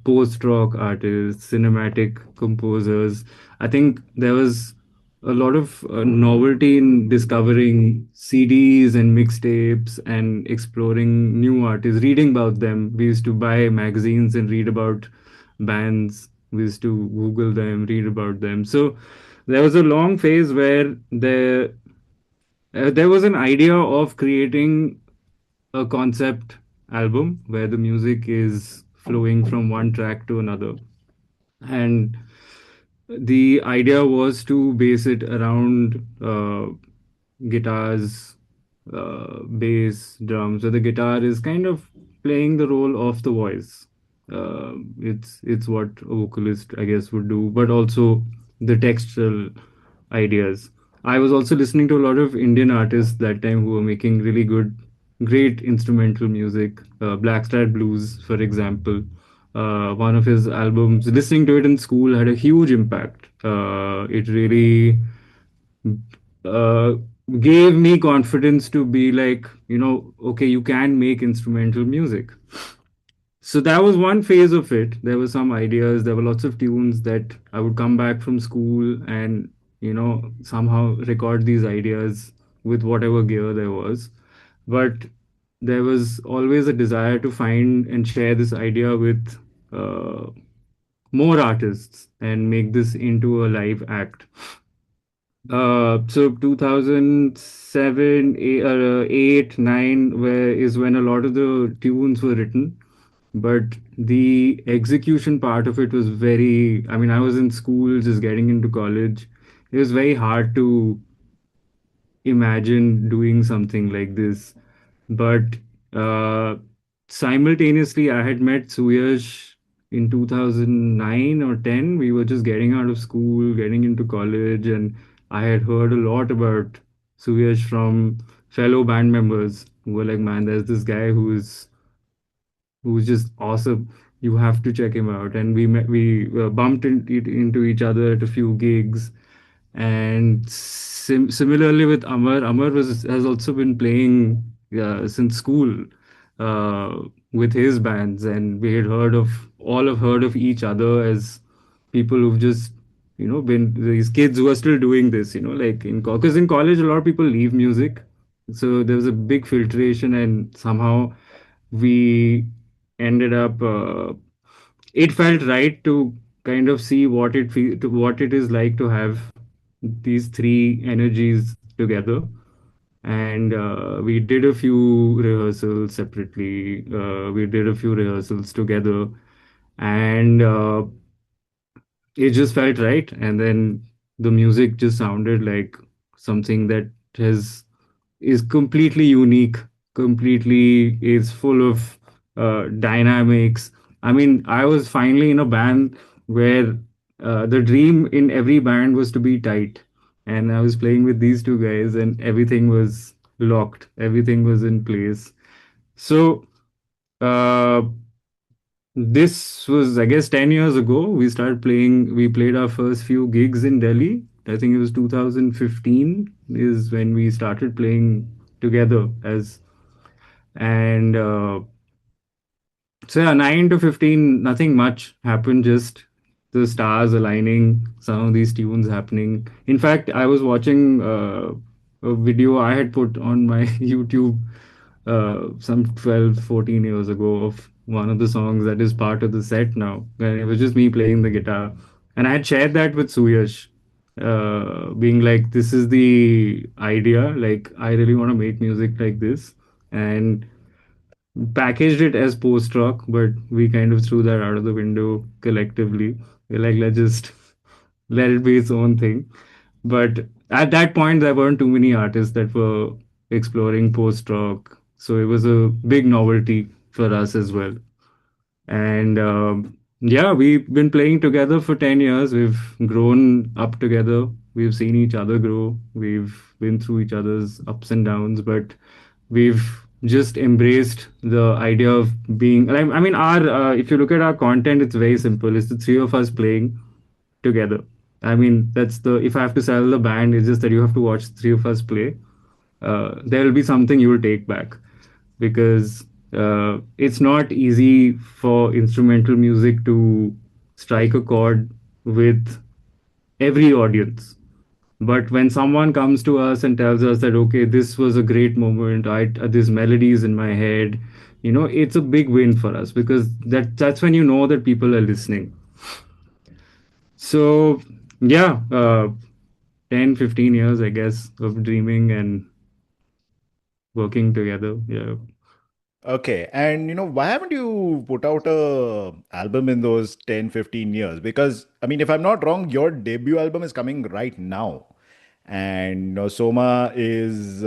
post rock artists, cinematic composers. I think there was a lot of novelty in discovering CDs and mixtapes and exploring new artists, reading about them. We used to buy magazines and read about bands. We used to Google them, read about them. So there was a long phase where there was an idea of creating a concept album where the music is flowing from one track to another. And the idea was to base it around guitars, bass, drums. So the guitar is kind of playing the role of the voice. It's what a vocalist, I guess, would do, but also the textual ideas. I was also listening to a lot of Indian artists that time who were making really good, great instrumental music. Blackstar Blues, for example, one of his albums. Listening to it in school had a huge impact. It really uh, gave me confidence to be like, okay, you can make instrumental music. So that was one phase of it. There were some ideas, there were lots of tunes that I would come back from school and, somehow record these ideas with whatever gear there was. But there was always a desire to find and share this idea with uh, more artists and make this into a live act. So 2007, 8, 9, where is when a lot of the tunes were written, but the execution part of it was very, I mean, I was in school, just getting into college. It was very hard to imagine doing something like this. But uh, simultaneously, I had met Suyash in 2009 or 10. We were just getting out of school, getting into college, and I had heard a lot about Suyash from fellow band members who were like, man, there's this guy who's just awesome. You have to check him out. And we bumped into each other at a few gigs. And similarly with Amar has also been playing since school uh, with his bands, and we had heard of each other as people who've just been these kids who are still doing this. Like because in college a lot of people leave music, so there was a big filtration, and somehow we ended up. It felt right to kind of see what it is like to have these three energies together. and we did a few rehearsals separately. We did a few rehearsals together, and it just felt right. And then the music just sounded like something that has is completely unique, completely is full of dynamics. I mean, I was finally in a band where the dream in every band was to be tight, and I was playing with these two guys, and everything was locked, everything was in place. So uh, this was, I guess, 10 years ago. We played our first few gigs in Delhi. I think it was 2015 is when we started playing together as, and so yeah, 9 to 15, nothing much happened, just the stars aligning, some of these tunes happening. In fact, I was watching a video I had put on my YouTube some 12, 14 years ago of one of the songs that is part of the set now. And it was just me playing the guitar. And I had shared that with Suyash, being like, this is the idea. Like, I really want to make music like this. And packaged it as post rock, but we kind of threw that out of the window collectively. We're like, let's just let it be its own thing. But at that point, there weren't too many artists that were exploring post rock, so it was a big novelty for us as well. And yeah, we've been playing together for 10 years. We've grown up together. We've seen each other grow. We've been through each other's ups and downs, but we've just embraced the idea of being. I mean, our if you look at our content, it's very simple. It's the three of us playing together. I mean, that's the if I have to sell the band, it's just that you have to watch three of us play. There will be something you will take back because it's not easy for instrumental music to strike a chord with every audience. But when someone comes to us and tells us that, okay, this was a great moment, this melody is in my head, it's a big win for us because that's when you know that people are listening. So, yeah, 10, 15 years, I guess, of dreaming and working together. Yeah. Okay, and why haven't you put out a album in those 10, 15 years? Because I mean, if I'm not wrong, your debut album is coming right now. And Soma is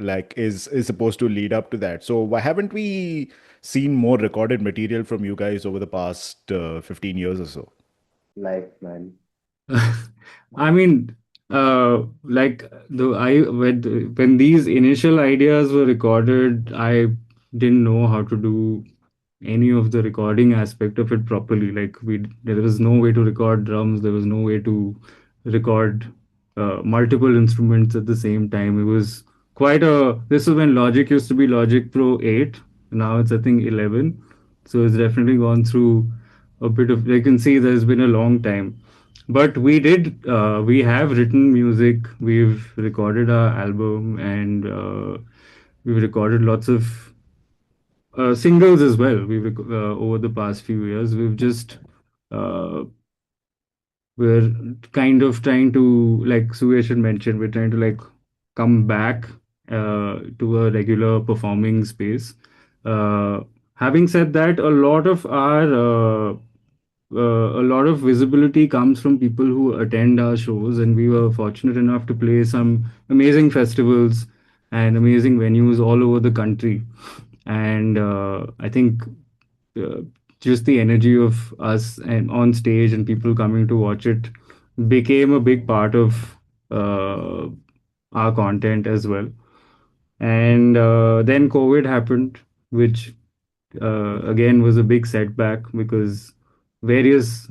is supposed to lead up to that. So why haven't we seen more recorded material from you guys over the past 15 years or so? Life, man. I mean, like when these initial ideas were recorded, I didn't know how to do any of the recording aspect of it properly. Like there was no way to record drums. There was no way to record multiple instruments at the same time. It was quite a. This is when Logic used to be Logic Pro 8. Now it's I think 11. So it's definitely gone through a bit of. You can see there's been a long time, but we have written music, we've recorded our album, and we've recorded lots of singles as well. Over the past few years, uh, we're kind of trying to, like Suyash had mentioned, we're trying to like come back to a regular performing space. Uh, Having said that, a lot of visibility comes from people who attend our shows, and we were fortunate enough to play some amazing festivals and amazing venues all over the country. And I think uh, just the energy of us and on stage and people coming to watch it became a big part of uh, our content as well. And then COVID happened, which again was a big setback because various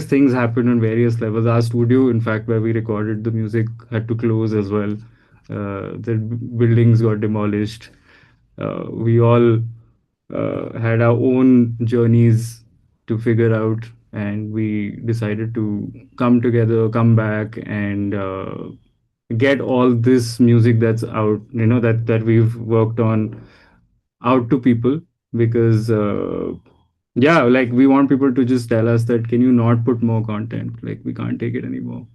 things happened on various levels. Our studio, in fact, where we recorded the music, had to close as well. The buildings got demolished. We all had our own journeys to figure out, and we decided to come together, come back, and get all this music that's out, that we've worked on out to people because yeah, like we want people to just tell us that can you not put more content, like we can't take it anymore,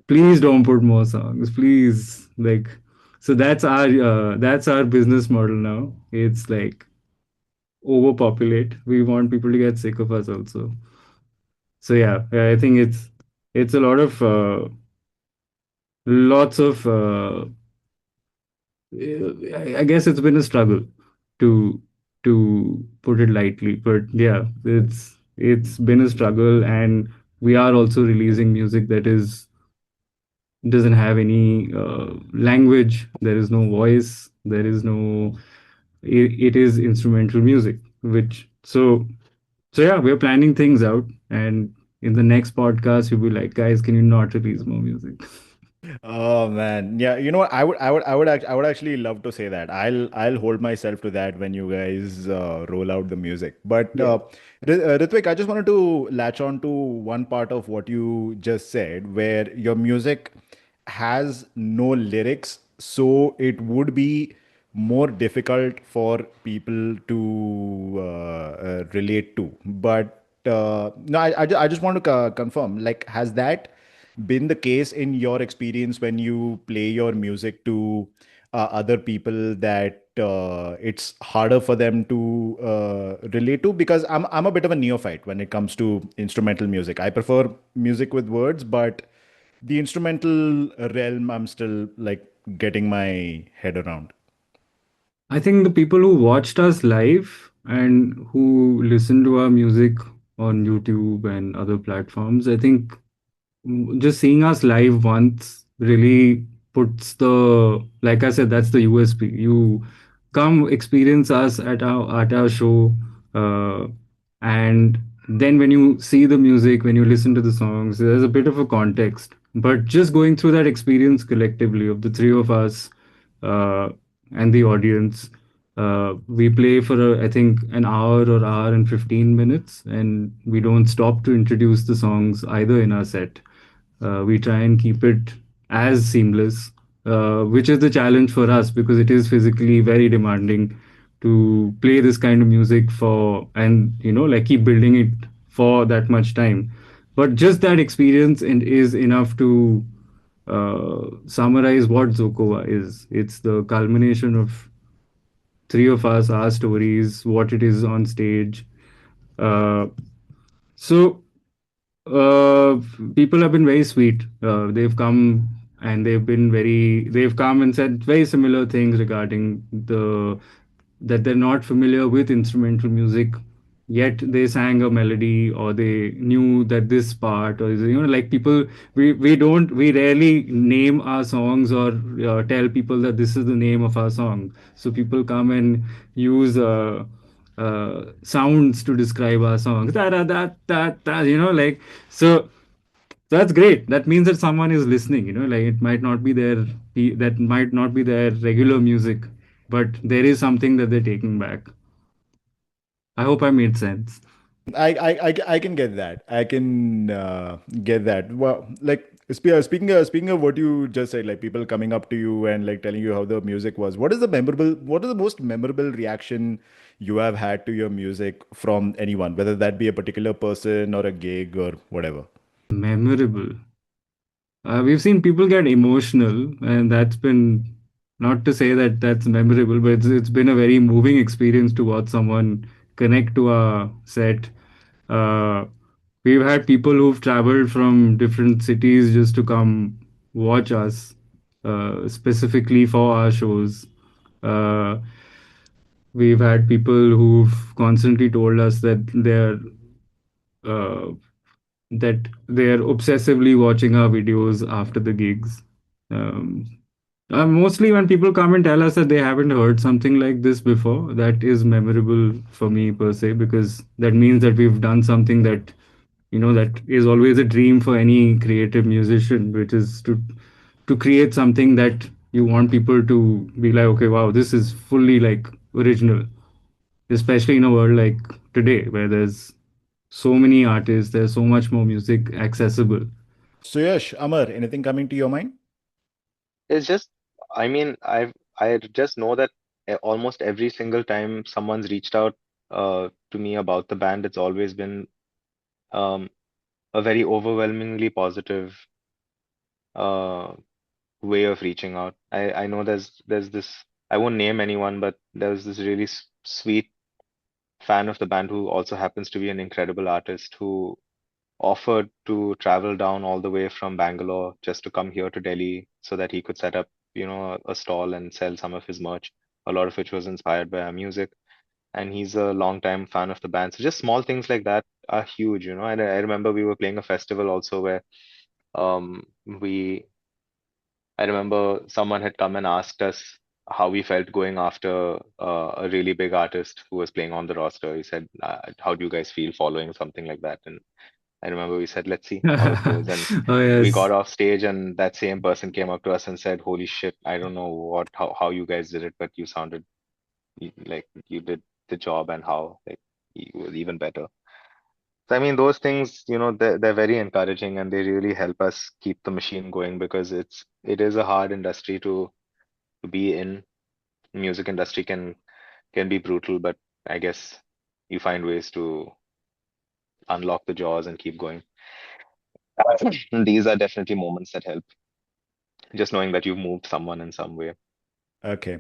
please don't put more songs, please, like So that's our business model now. It's like overpopulate. We want people to get sick of us also. So yeah, I think it's a lot of lots of I guess it's been a struggle to put it lightly, but yeah, it's been a struggle, and we are also releasing music that is doesn't have any language. There is no voice. There is no. It is instrumental music, which so yeah, we're planning things out, and in the next podcast, you'll be like, guys, can you not release more music? Oh man, yeah. You know what? I would actually love to say that. I'll hold myself to that when you guys roll out the music. But Yeah. Ritwik, I just wanted to latch on to one part of what you just said, where your music has no lyrics, so it would be more difficult for people to relate to. But no, I just want to confirm. Like, has that been the case in your experience when you play your music to other people, that it's harder for them to relate to? Because I'm a bit of a neophyte when it comes to instrumental music. I prefer music with words, but the instrumental realm, I'm still like getting my head around. I think the people who watched us live and who listen to our music on YouTube and other platforms, I think just seeing us live once really puts the, like I said, that's the USP. You come experience us at our show, uh, and then when you see the music, when you listen to the songs, there's a bit of a context. But just going through that experience collectively of the three of us, uh, and the audience, we play for I think an hour or hour and 15 minutes, and we don't stop to introduce the songs either in our set. We try and keep it as seamless, which is the challenge for us because it is physically very demanding to play this kind of music for, and like keep building it for that much time. But just that experience and is enough to summarize what Zokova is. It's the culmination of three of us, our stories, what it is on stage. Uh, so uh, People have been very sweet. They've come and they've come and said very similar things regarding that they're not familiar with instrumental music, yet they sang a melody or they knew that this part, or like people, we rarely name our songs or tell people that this is the name of our song. So people come and use sounds to describe our songs, da da da da da, like, so that's great. That means that someone is listening, like it might not be that might not be their regular music, but there is something that they're taking back. I hope I made sense. I can get that. I can get that. Well, like speaking of what you just said, like people coming up to you and like telling you how the music was. What is the most memorable reaction you have had to your music from anyone, whether that be a particular person or a gig or whatever? Memorable. We've seen people get emotional, and that's been, not to say that that's memorable, but it's been a very moving experience to watch someone connect to a set. Uh, we've had people who've traveled from different cities just to come watch us, specifically for our shows. Uh, we've had people who've constantly told us uh, that they're obsessively watching our videos after the gigs. Um, Mostly when people come and tell us that they haven't heard something like this before, that is memorable for me per se, because that means that we've done something that, that is always a dream for any creative musician, which is to create something that you want people to be like, okay, wow, this is fully like original, especially in a world like today where there's so many artists, there's so much more music accessible. Suyash, Amar, anything coming to your mind? It's just, I mean, I just know that almost every single time someone's reached out to me about the band, it's always been um, a very overwhelmingly positive uh, way of reaching out. I know there's this, I won't name anyone, but there's this really sweet fan of the band who also happens to be an incredible artist who offered to travel down all the way from Bangalore just to come here to Delhi so that he could set up, a stall and sell some of his merch, a lot of which was inspired by our music. And he's a longtime fan of the band. So just small things like that are huge, And I remember we were playing a festival also where um we I remember someone had come and asked us how we felt going after a really big artist who was playing on the roster. He said, "How do you guys feel following something like that?" And I remember we said, "Let's see how it goes." And Oh we yes. got off stage, and that same person came up to us and said, "Holy shit! I don't know how you guys did it, but you sounded like you did the job, and how like it was even better." So I mean, those things, they're very encouraging and they really help us keep the machine going because it is a hard industry to be in. Music industry can be brutal, but I guess you find ways to unlock the jaws and keep going. These are definitely moments that help. Just knowing that you've moved someone in some way. Okay.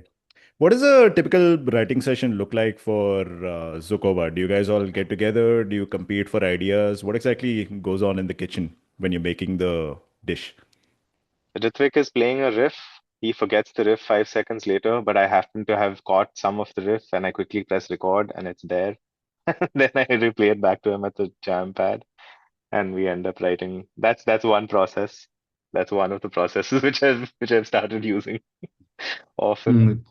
What does a typical writing session look like for Zokova? Do you guys all get together? Do you compete for ideas? What exactly goes on in the kitchen when you're making the dish? Ritwik is playing a riff. He forgets the riff 5 seconds later, but I happen to have caught some of the riff and I quickly press record and it's there. Then I replay it back to him at the jam pad and we end up writing. That's one process. That's one of the processes which I've started using often. Mm,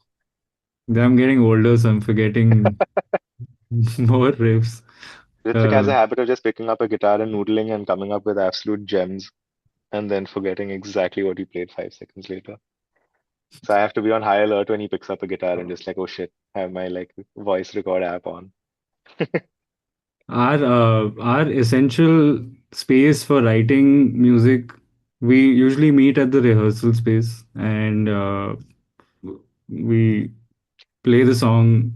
I'm getting older, so I'm forgetting more riffs. Ritwik has a Uh, habit of just picking up a guitar and noodling and coming up with absolute gems and then forgetting exactly what he played 5 seconds later. So I have to be on high alert when he picks up a guitar and just like, oh shit, have my like voice record app on. our essential space for writing music, we usually meet at the rehearsal space, and we play the song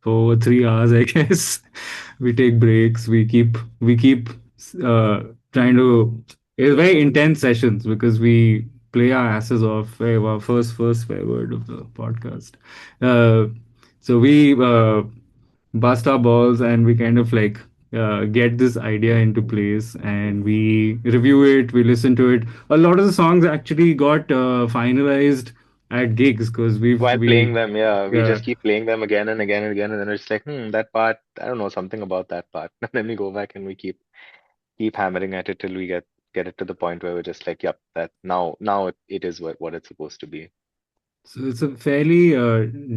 for 3 hours, I guess. We take breaks. We keep uh, trying to. It's very intense sessions because we play our asses off. Our first swear word of the podcast. Uh, so we bust our balls and we kind of like get this idea into place and we review it. We listen to it. A lot of the songs actually got finalized at gigs because we've While playing we them, yeah, we yeah. just keep playing them again and again and again, and then it's like, that part, I don't know, something about that part. And then we go back and we keep hammering at it till we get it to the point where we're just like, yep, that now it is what it's supposed to be. So it's a fairly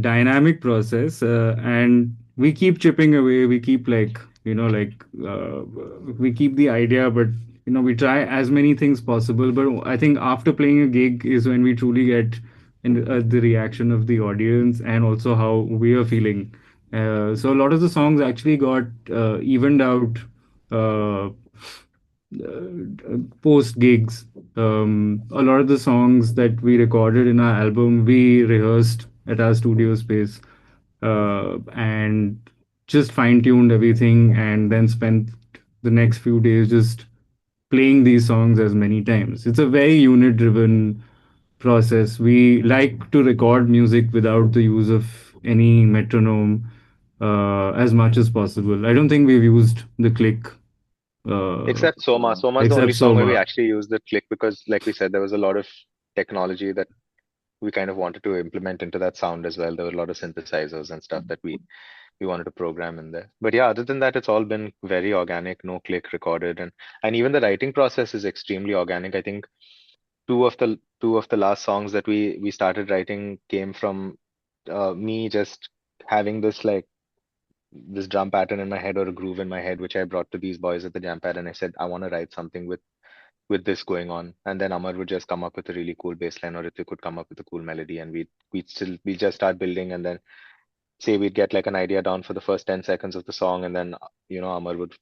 dynamic process, and we keep chipping away. We keep like uh, we keep the idea, but we try as many things possible. But I think after playing a gig is when we truly get the reaction of the audience and also how we are feeling. So a lot of the songs actually got evened out. Post gigs. A lot of the songs that we recorded in our album, we rehearsed at our studio space and just fine tuned everything, and then spent the next few days just playing these songs as many times. It's a very unit driven process. We like to record music without the use of any metronome as much as possible. I don't think we've used the click uh, Except Soma. Soma is the only except song where we Soma. actually used the click because, like we said, there was a lot of technology that we kind of wanted to implement into that sound as well. There were a lot of synthesizers and stuff that we wanted to program in there. But yeah, other than that, it's all been very organic, no click recorded, and even the writing process is extremely organic. I think two of the last songs that we started writing came from me just having this drum pattern in my head or a groove in my head, which I brought to these boys at the jam pad, and I said I want to write something with this going on, and then Amar would just come up with a really cool bass line, or Ritwik could come up with a cool melody, and we just start building, and then say we'd get like an idea down for the first 10 seconds of the song, and then Amar would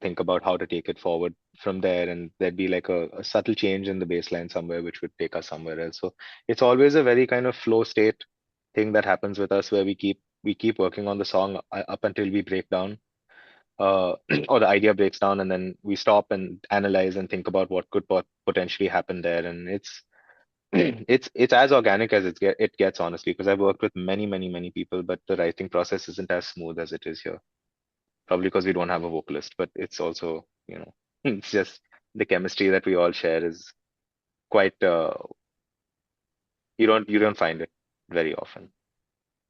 think about how to take it forward from there, and there'd be like a subtle change in the bass line somewhere which would take us somewhere else. So it's always a very kind of flow state thing that happens with us where we keep working on the song up until we break down or the idea breaks down, and then we stop and analyze and think about what could potentially happen there. And it's as organic as it gets, honestly, because I've worked with many people, but the writing process isn't as smooth as it is here. Probably because we don't have a vocalist, but it's also, it's just the chemistry that we all share is quite you don't find it very often.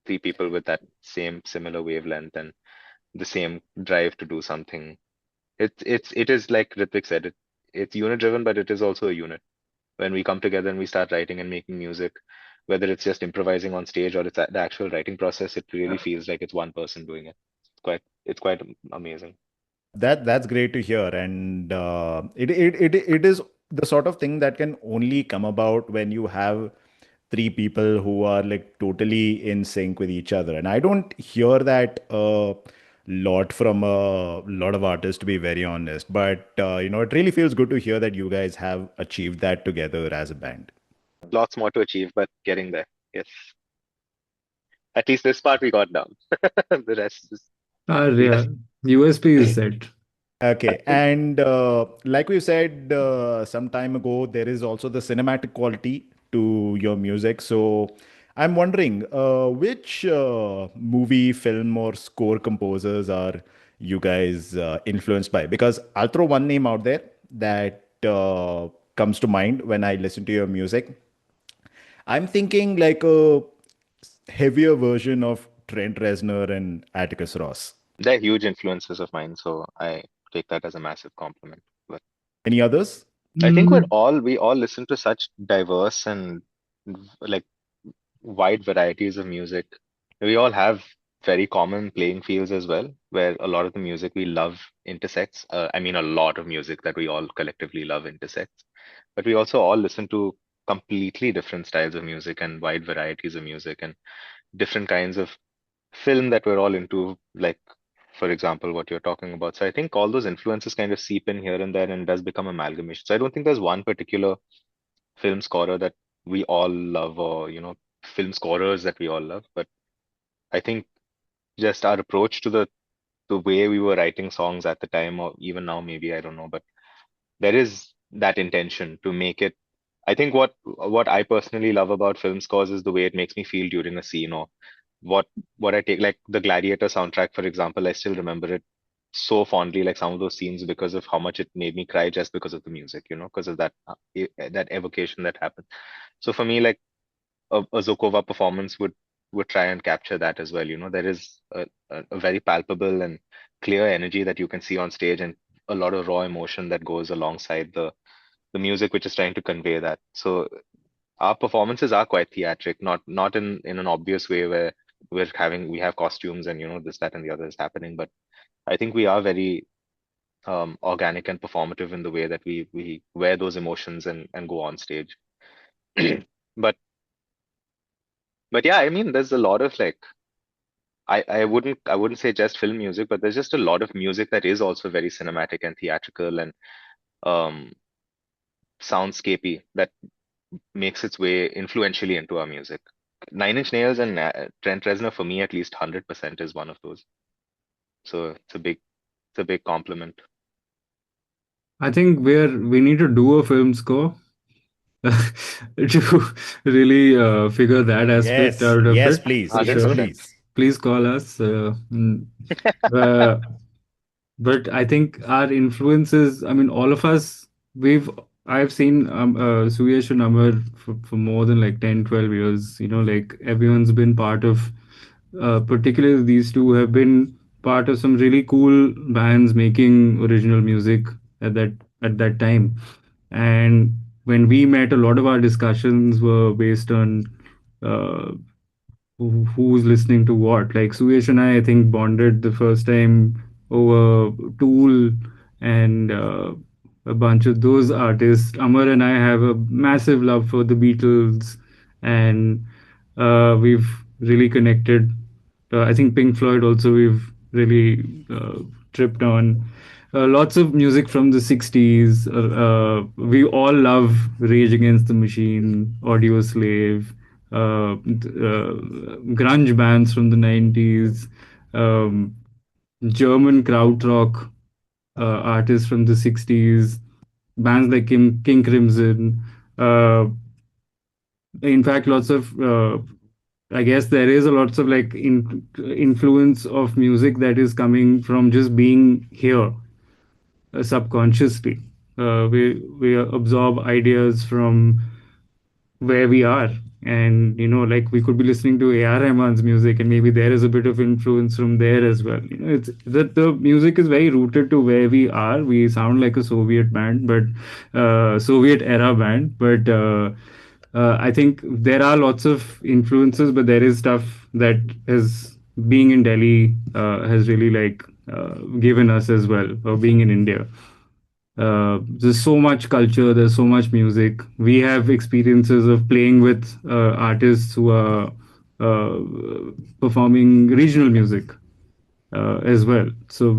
Three people with that same similar wavelength and the same drive to do something. It is like Ritwik said, it's unit driven, but it is also a unit. When we come together and we start writing and making music, whether it's just improvising on stage or it's the actual writing process, it really feels like it's one person doing it. It's quite amazing. That's great to hear, and it is the sort of thing that can only come about when you have three people who are like totally in sync with each other. And I don't hear that a lot from a lot of artists, to be very honest. But it really feels good to hear that you guys have achieved that together as a band. Lots more to achieve, but getting there. Yes. At least this part we got down. The rest is Yeah, less. USP is set. Okay, and like we said some time ago, there is also the cinematic quality to your music. So I'm wondering, which movie, film, or score composers are you guys influenced by? Because I'll throw one name out there that comes to mind when I listen to your music. I'm thinking like a heavier version of Trent Reznor and Atticus Ross. They're huge influences of mine, so I take that as a massive compliment. But Any others? I think Mm, we all listen to such diverse and like wide varieties of music. We all have very common playing fields as well, where a lot of the music we love intersects. I mean, a lot of music that we all collectively love intersects. But we also all listen to completely different styles of music and wide varieties of music and different kinds of film that we're all into, like, for example, what you're talking about. So I think all those influences kind of seep in here and there and does become amalgamation. So I don't think there's one particular film scorer that we all love or, film scorers that we all love. But I think just our approach to the way we were writing songs at the time, or even now, maybe, I don't know, but there is that intention to make it. I think what I personally love about film scores is the way it makes me feel during a scene, or what what I take, like the Gladiator soundtrack, for example. I still remember it so fondly, like some of those scenes, because of how much it made me cry just because of the music, because of that evocation that happened. So for me, like a Zokova performance would try and capture that as well. There is a very palpable and clear energy that you can see on stage, and a lot of raw emotion that goes alongside the music, which is trying to convey that. So our performances are quite theatric, not in an obvious way where we have costumes and this, that, and the other is happening. But I think we are very organic and performative in the way that we wear those emotions and go on stage. But but yeah, I mean, there's a lot of like I wouldn't say just film music, but there's just a lot of music that is also very cinematic and theatrical and um soundscapey that makes its way influentially into our music. Nine Inch Nails and Trent Reznor, for me at least, 100% is one of those. So it's a big compliment. I think we need to do a film score to really figure that aspect Yes, out of yes, it please, for yes, sure. 100%. please. Please call us. Uh, but I think our influences, I mean, all of us, I've seen Suyash and Amar for more than like 10, 12 years. Like everyone's been part of, particularly these two have been part of some really cool bands making original music at that at that time. And when we met, a lot of our discussions were based on uh, who's listening to what. Like Suyesh and I think, bonded the first time over Tool and a bunch of those artists. Amar and I have a massive love for the Beatles, and we've really connected. I think Pink Floyd also we've really tripped on. Lots of music from the 60s. We all love Rage Against the Machine, Audio Slave, grunge bands from the 90s, um, German krautrock artists from the 60s, bands like King Crimson. Uh, In fact, lots of I guess there is a lots of like influence of music that is coming from just being here subconsciously. We absorb ideas from where we are, and like we could be listening to A.R. Rahman's music, and maybe there is a bit of influence from there as well. It's that the music is very rooted to where we are. We sound like a Soviet band, but Soviet era band, but I think there are lots of influences, but there is stuff that is being in Delhi has really like given us as well, or being in India. There's so much culture, there's so much music. We have experiences of playing with artists who are uh, performing regional music as well. So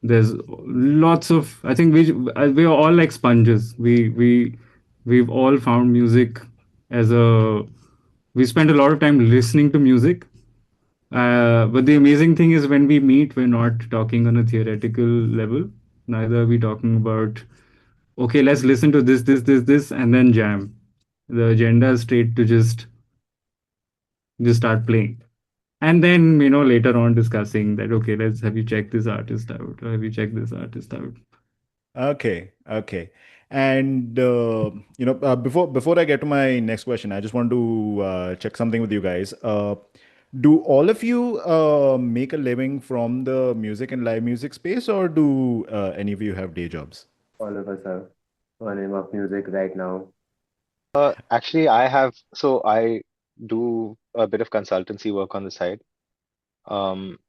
there's lots of, I think we are all like sponges. We've all found music as a, we spend a lot of time listening to music. But the amazing thing is when we meet, we're not talking on a theoretical level. Neither are we talking about, okay, let's listen to this, and then jam. The agenda is straight to just start playing. And then, later on discussing that, okay, let's have you check this artist out, or have you checked this artist out. Okay, okay. And before I get to my next question, I just want to check something with you guys. Do all of you make a living from the music and live music space, or do any of you have day jobs? All of us are earning off music right now. Actually, I do a bit of consultancy work on the side. Um,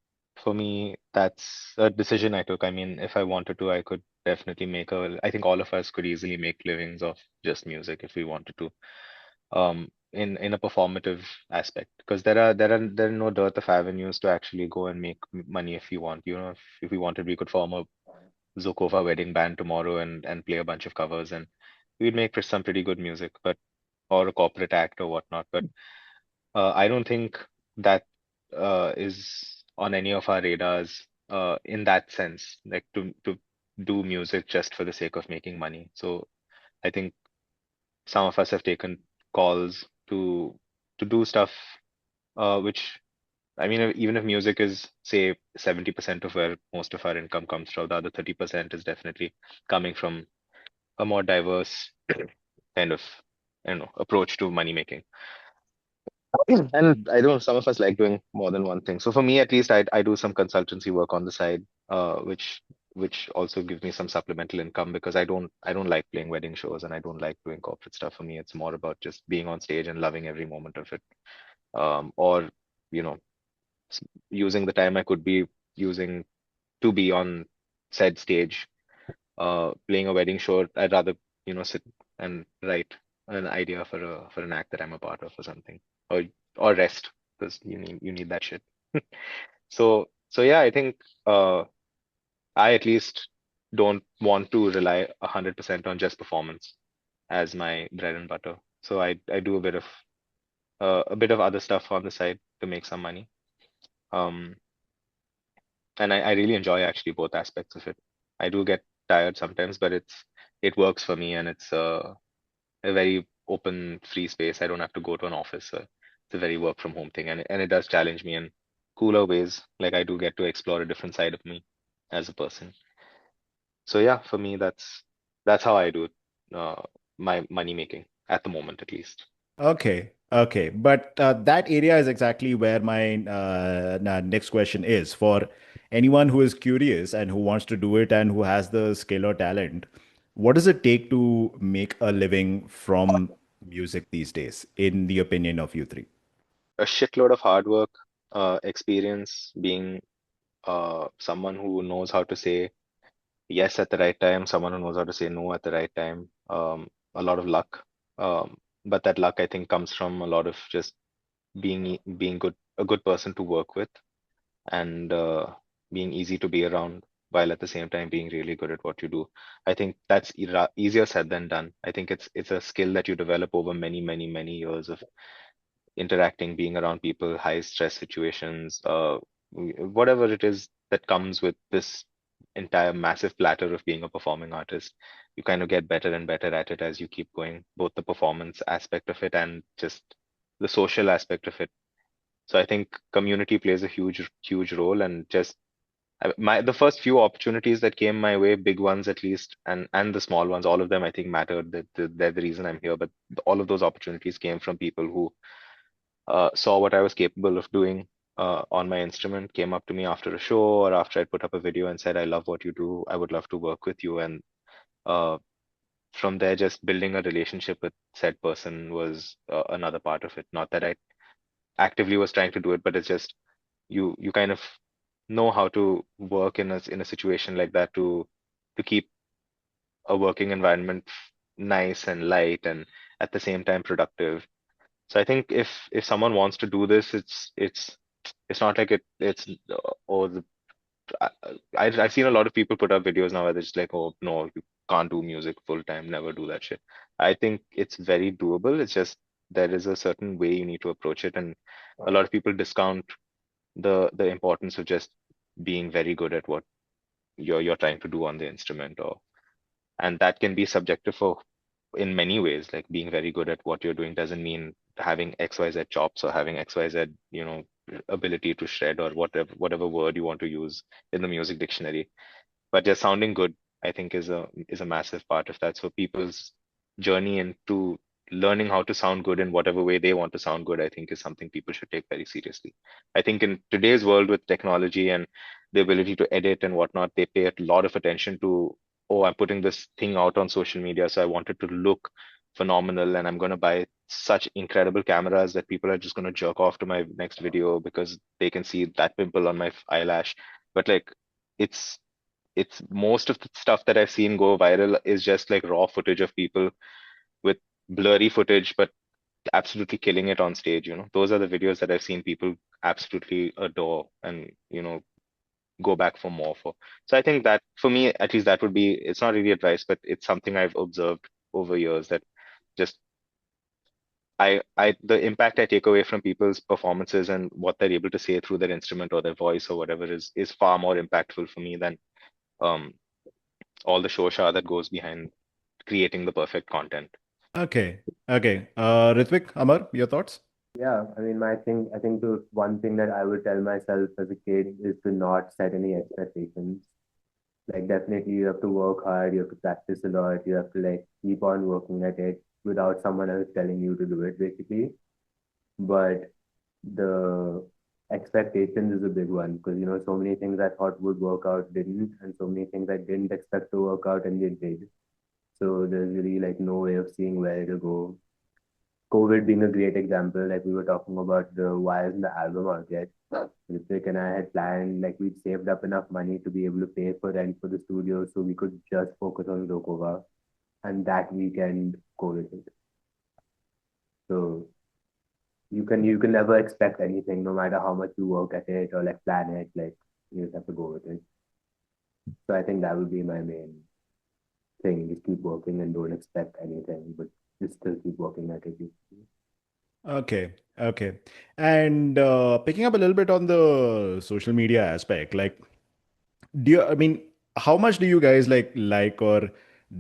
for me, that's a decision I took. I mean, if I wanted to, I could definitely I think all of us could easily make livings off just music if we wanted to. In a performative aspect, because there are no dearth of avenues to actually go and make money if you want. If we wanted, we could form a Zokova wedding band tomorrow and play a bunch of covers, and we'd make some pretty good music, but or a corporate act or whatnot. But I don't think that is on any of our radars in that sense, like to do music just for the sake of making money. So I think some of us have taken calls to do stuff which I mean, even if music is, say, 70% of where most of our income comes from, the other 30% is definitely coming from a more diverse kind of, I don't know, approach to money making. And I don't know, some of us like doing more than one thing. So for me, at least, I do some consultancy work on the side, which also gives me some supplemental income because I don't like playing wedding shows and I don't like doing corporate stuff. For me, it's more about just being on stage and loving every moment of it. Or, you know, using the time I could be using to be on said stage, playing a wedding show. I'd rather, sit and write an idea for an act that I'm a part of or something, or or rest because you need that shit. So yeah, I think I at least don't want to rely 100% on just performance as my bread and butter. So I do a bit of other stuff on the side to make some money. Um, and I really enjoy actually both aspects of it. I do get tired sometimes, but it works for me, and it's a very open, free space. I don't have to go to an office. It's a very work from home thing, and it does challenge me in cooler ways. Like I do get to explore a different side of me as a person. So yeah, for me, that's how I do my money making at the moment, at least. Okay, okay. But that area is exactly where my next question is. For anyone who is curious and who wants to do it and who has the skill or talent, what does it take to make a living from music these days, in the opinion of you three? A shitload of hard work, experience, being someone who knows how to say yes at the right time, someone who knows how to say no at the right time. A lot of luck. But that luck, I think, comes from a lot of just being a good person to work with, and being easy to be around, while at the same time being really good at what you do. I think that's easier said than done. I think it's a skill that you develop over many, many, many years of interacting, being around people, high stress situations, whatever it is that comes with this entire massive platter of being a performing artist. You kind of get better and better at it as you keep going, both the performance aspect of it and just the social aspect of it. So I think community plays a huge role, and just the first few opportunities that came my way, big ones at least, and the small ones, all of them I think mattered. They're the reason I'm here. But all of those opportunities came from people who saw what I was capable of doing on my instrument, came up to me after a show or after I put up a video and said, "I love what you do. I would love to work with you." And uh, from there, just building a relationship with said person was another part of it. Not that I actively was trying to do it, but it's just you kind of know how to work in a situation like that to keep a working environment nice and light and at the same time productive. So I think if someone wants to do this, it's not like it's oh the I, I've seen a lot of people put up videos now where they're just like, oh no, you can't do music full time, never do that shit. I think it's very doable. It's just there is a certain way you need to approach it, and a lot of people discount the importance of just being very good at what you're trying to do on the instrument, or and that can be subjective for in many ways. Like being very good at what you're doing doesn't mean having XYZ chops or having XYZ, ability to shred or whatever word you want to use in the music dictionary. But just sounding good, I think, is a massive part of that. So people's journey into learning how to sound good in whatever way they want to sound good, I think, is something people should take very seriously. I think in today's world with technology and the ability to edit and whatnot, they pay a lot of attention to, oh, I'm putting this thing out on social media, so I want it to look phenomenal, and I'm going to buy such incredible cameras that people are just going to jerk off to my next video because they can see that pimple on my eyelash. But like, it's it's most of the stuff that I've seen go viral is just like raw footage of people with blurry footage, but absolutely killing it on stage. Those are the videos that I've seen people absolutely adore and, go back for more for. So I think that for me, at least that would be, it's not really advice, but it's something I've observed over years that just the impact I take away from people's performances and what they're able to say through their instrument or their voice or whatever is far more impactful for me than um all the shosha that goes behind creating the perfect content. Okay. Okay. Ritwik, Amar, your thoughts? Yeah, I mean, I think the one thing that I would tell myself as a kid is to not set any expectations. Like, definitely, you have to work hard, you have to practice a lot, you have to like keep on working at it without someone else telling you to do it, basically. But the expectations is a big one because so many things I thought would work out didn't, and so many things I didn't expect to work out and they did. So there's really like no way of seeing where it'll go. COVID being a great example, like we were talking about the wires in the album market. Ritwik and I had planned, like we'd saved up enough money to be able to pay for rent for the studio so we could just focus on Zokova. And that weekend, COVID hit. So you can never expect anything, no matter how much you work at it or like plan it, like you just have to go with it. So I think that would be my main thing, just keep working and don't expect anything, but just still keep working at it. Okay. Okay. And picking up a little bit on the social media aspect, like, I mean, how much do you guys like or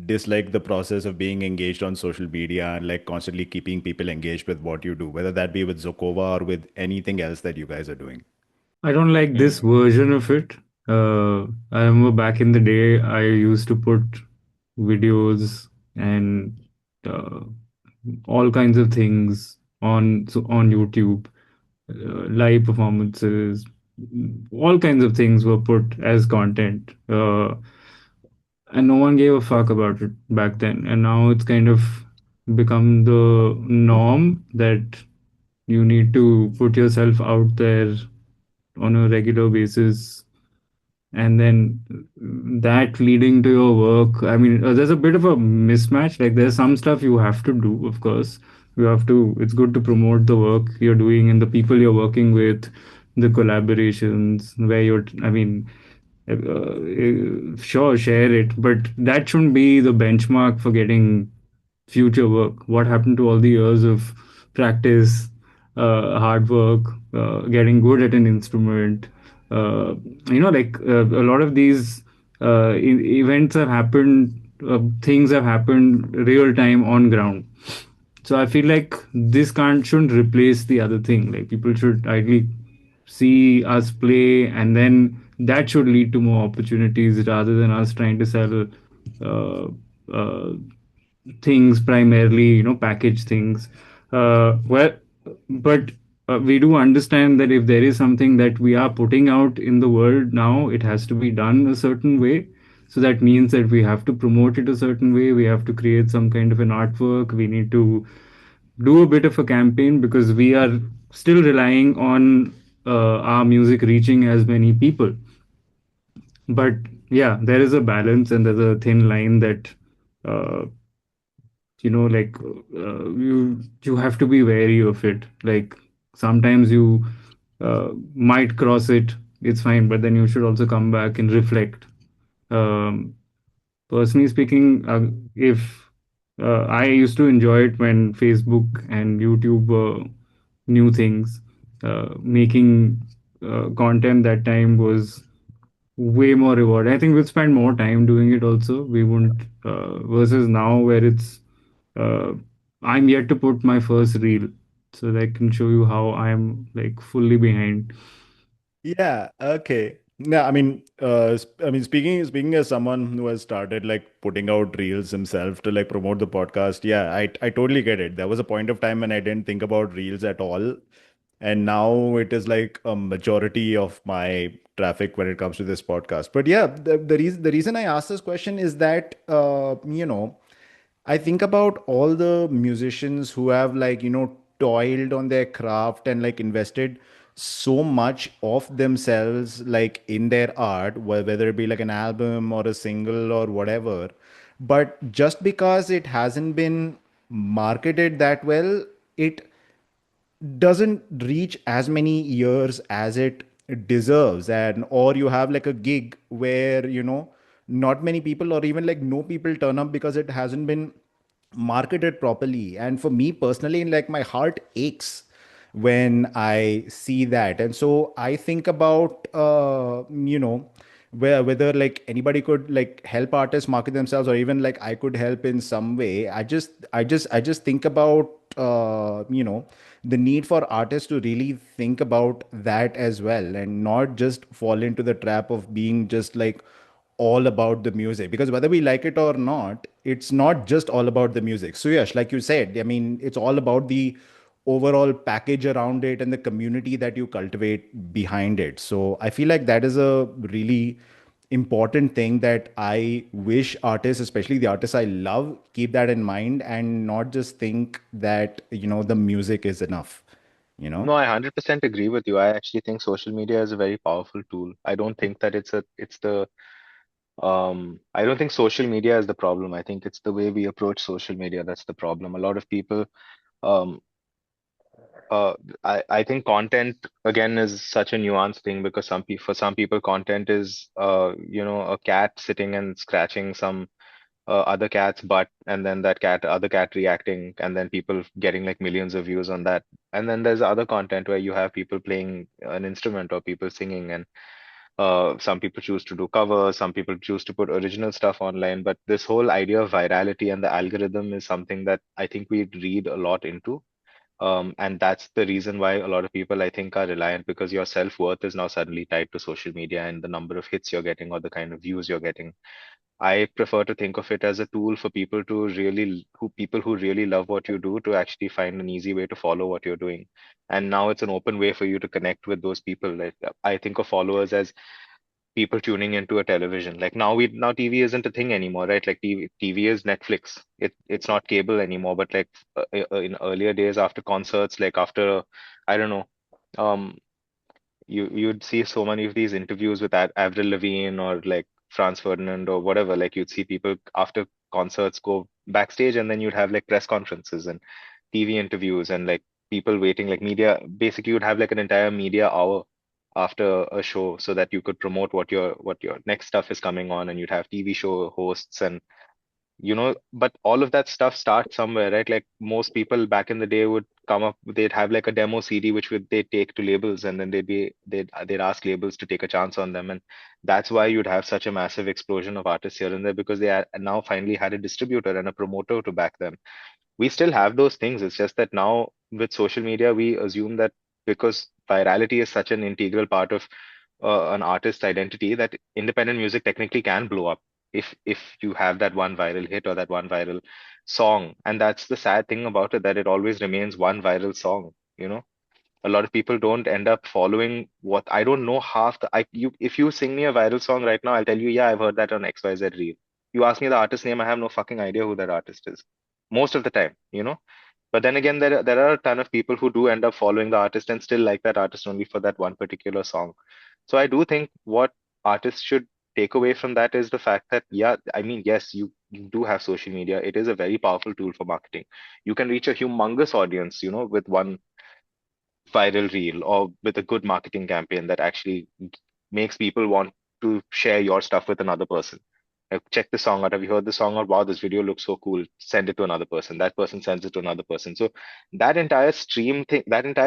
dislike the process of being engaged on social media and like constantly keeping people engaged with what you do, whether that be with Zokova or with anything else that you guys are doing? I don't like this version of it. I remember back in the day, I used to put videos and uh, all kinds of things on YouTube, live performances, all kinds of things were put as content, and no one gave a fuck about it back then. And now it's kind of become the norm that you need to put yourself out there on a regular basis, and then that leading to your work. I mean, there's a bit of a mismatch. Like, there's some stuff you have to do, of course. You have to, it's good to promote the work you're doing and the people you're working with, the collaborations where you're, I mean, sure, share it, but that shouldn't be the benchmark for getting future work. What happened to all the years of practice, hard work, getting good at an instrument? Uh, like a lot of these events have happened, things have happened real time on ground. So I feel like this can't shouldn't replace the other thing. Like people should ideally see us play, and then that should lead to more opportunities rather than us trying to sell uh, uh, things primarily, package things. Well, but we do understand that if there is something that we are putting out in the world now, it has to be done a certain way. So that means that we have to promote it a certain way. We have to create some kind of an artwork. We need to do a bit of a campaign because we are still relying on our music reaching as many people. But yeah, there is a balance and there's a thin line that uh, like you have to be wary of it. Like sometimes you might cross it, it's fine, but then you should also come back and reflect. um, Personally speaking, if I used to enjoy it when Facebook and YouTube were new things. Making content that time was way more rewarding. I think we'll spend more time doing it also. We wouldn't versus now where it's uh, I'm yet to put my first reel, so that I can show you how I'm like fully behind. Yeah, okay. No, I mean, speaking as someone who has started like putting out reels himself to like promote the podcast, yeah, I totally get it. There was a point of time when I didn't think about reels at all, and now it is like a majority of my traffic when it comes to this podcast. But yeah, the reason I asked this question is that I think about all the musicians who have like, toiled on their craft and like invested so much of themselves like in their art, whether it be like an album or a single or whatever. But just because it hasn't been marketed that well, it doesn't reach as many years as it deserves. And or you have like a gig where not many people or even like no people turn up because it hasn't been marketed properly. And for me personally, like my heart aches when I see that. And so I think about whether like anybody could like help artists market themselves, or even like I could help in some way. I just think about the need for artists to really think about that as well, and not just fall into the trap of being just like all about the music. Because whether we like it or not, it's not just all about the music. So yes, like you said, I mean, it's all about the overall package around it and the community that you cultivate behind it. So I feel like that is a really important thing that I wish artists, especially the artists I love, keep that in mind and not just think that the music is enough you know No, I 100% agree with you. I actually think social media is a very powerful tool. I don't think that it's the I don't think social media is the problem. I think it's the way we approach social media that's the problem. A lot of people um uh I think content again is such a nuanced thing because for some people content is a cat sitting and scratching some other cat's butt, and then that other cat reacting, and then people getting like millions of views on that. And then there's other content where you have people playing an instrument or people singing, and some people choose to do covers, some people choose to put original stuff online. But this whole idea of virality and the algorithm is something that I think we read a lot into. And that's the reason why a lot of people, I think, are reliant, because your self-worth is now suddenly tied to social media and the number of hits you're getting or the kind of views you're getting. I prefer to think of it as a tool for people who really love what you do to actually find an easy way to follow what you're doing. And now it's an open way for you to connect with those people. Like I think of followers as people tuning into a television. Like now TV isn't a thing anymore, right? Like TV is Netflix. It's not cable anymore. But like in earlier days, after concerts, like after I don't know, um, you'd see so many of these interviews with Avril Lavigne or like Franz Ferdinand or whatever. Like you'd see people after concerts go backstage, and then you'd have like press conferences and TV interviews and like people waiting, like media. Basically, you'd have like an entire media hour after a show so that you could promote what your next stuff is coming on, and you'd have TV show hosts and but all of that stuff starts somewhere, right? Like most people back in the day would come up, they'd have like a demo CD which would they take to labels, and then they'd ask labels to take a chance on them, and that's why you'd have such a massive explosion of artists here and there because they are now finally had a distributor and a promoter to back them. We still have those things. It's just that now with social media, we assume that because virality is such an integral part of an artist's identity, that independent music technically can blow up if you have that one viral hit or that one viral song. And that's the sad thing about it, that it always remains one viral song, you know? A lot of people don't end up following what I don't know half the if you sing me a viral song right now, I'll tell you, yeah, I've heard that on XYZ reel. You ask me the artist name, I have no fucking idea who that artist is. Most of the time, you know? But then again, there are a ton of people who do end up following the artist and still like that artist only for that one particular song. So I do think what artists should take away from that is the fact that, yeah, I mean, yes, you do have social media. It is a very powerful tool for marketing. You can reach a humongous audience, with one viral reel or with a good marketing campaign that actually makes people want to share your stuff with another person. Like, check the song out. Have you heard the song? Or wow, this video looks so cool. Send it to another person. That person sends it to another person. So that entire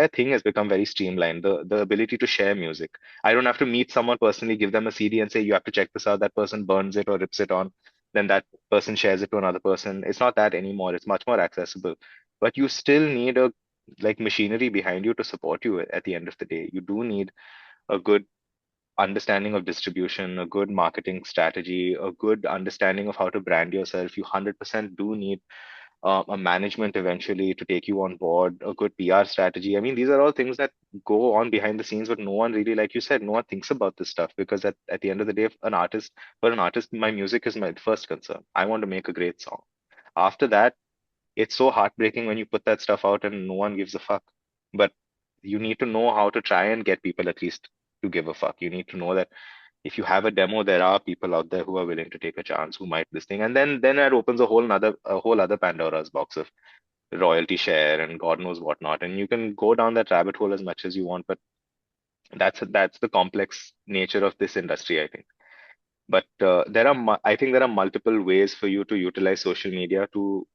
thing has become very streamlined. The ability to share music. I don't have to meet someone personally, give them a CD and say, you have to check this out. That person burns it or rips it on. Then that person shares it to another person. It's not that anymore. It's much more accessible. But you still need a like machinery behind you to support you at the end of the day. You do need a good understanding of distribution, a good marketing strategy, a good understanding of how to brand yourself. You 100% do need a management eventually to take you on board, a good PR strategy. I mean, these are all things that go on behind the scenes, but no one really, like you said, no one thinks about this stuff because at the end of the day, for an artist, my music is my first concern. I want to make a great song. After that, it's so heartbreaking when you put that stuff out and no one gives a fuck. But you need to know how to try and get people at least to give a fuck. You need to know that if you have a demo, there are people out there who are willing to take a chance, who might this thing. And then it opens a whole other Pandora's box of royalty share and God knows whatnot. And you can go down that rabbit hole as much as you want, but that's the complex nature of this industry, I think. But I think there are multiple ways for you to utilize social media to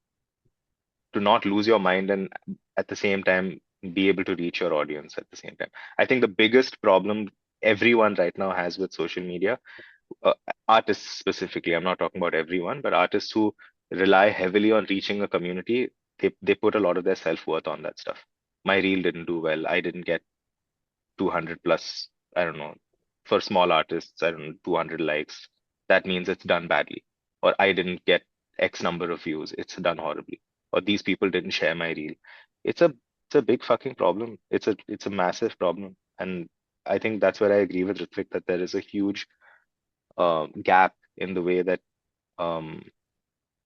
not lose your mind and at the same time be able to reach your audience at the same time. I think the biggest problem everyone right now has with social media, uh, artists specifically, I'm not talking about everyone, but artists who rely heavily on reaching a community, they put a lot of their self-worth on that stuff. My reel didn't do well. I didn't get 200 plus, I don't know, for small artists, I don't know, 200 likes. That means it's done badly. Or I didn't get X number of views. It's done horribly. Or these people didn't share my reel. It's a it's a big fucking problem. It's a massive problem. And I think that's where I agree with Ritwik that there is a huge gap in the way that um,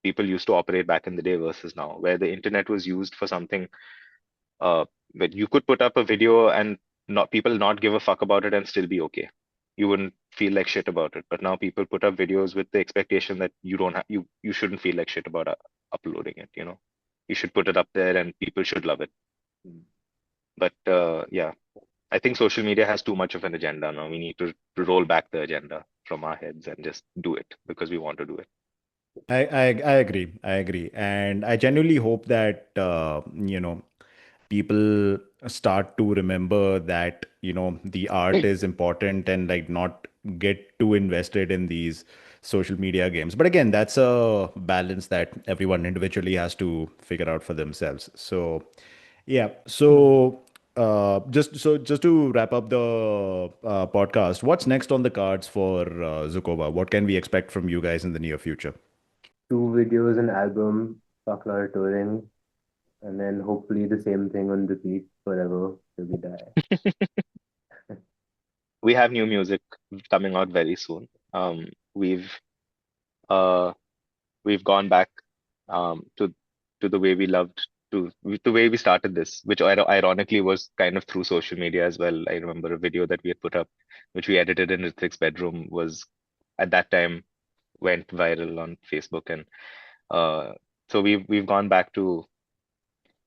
people used to operate back in the day versus now, where the internet was used for something uh, but you could put up a video and not people not give a fuck about it and still be okay. You wouldn't feel like shit about it. But now people put up videos with the expectation that you don't have you shouldn't feel like shit about uploading it, you know. You should put it up there and people should love it. But yeah, I think social media has too much of an agenda now. We need to roll back the agenda from our heads and just do it because we want to do it. I agree. I agree. And I genuinely hope that, people start to remember that, the art is important and like not get too invested in these social media games. But again, that's a balance that everyone individually has to figure out for themselves. So, yeah. Just to wrap up the podcast, what's next on the cards for Zukova? What can we expect from you guys in the near future? Two videos, an album, fuck lot of touring, and then hopefully the same thing on repeat forever till we die. We have new music coming out very soon. We've uh we've gone back to the way we loved to the way we started this, which ironically was kind of through social media as well. I remember a video that we had put up, which we edited in Ritwik's bedroom, was at that time went viral on Facebook, and uh, so we've gone back to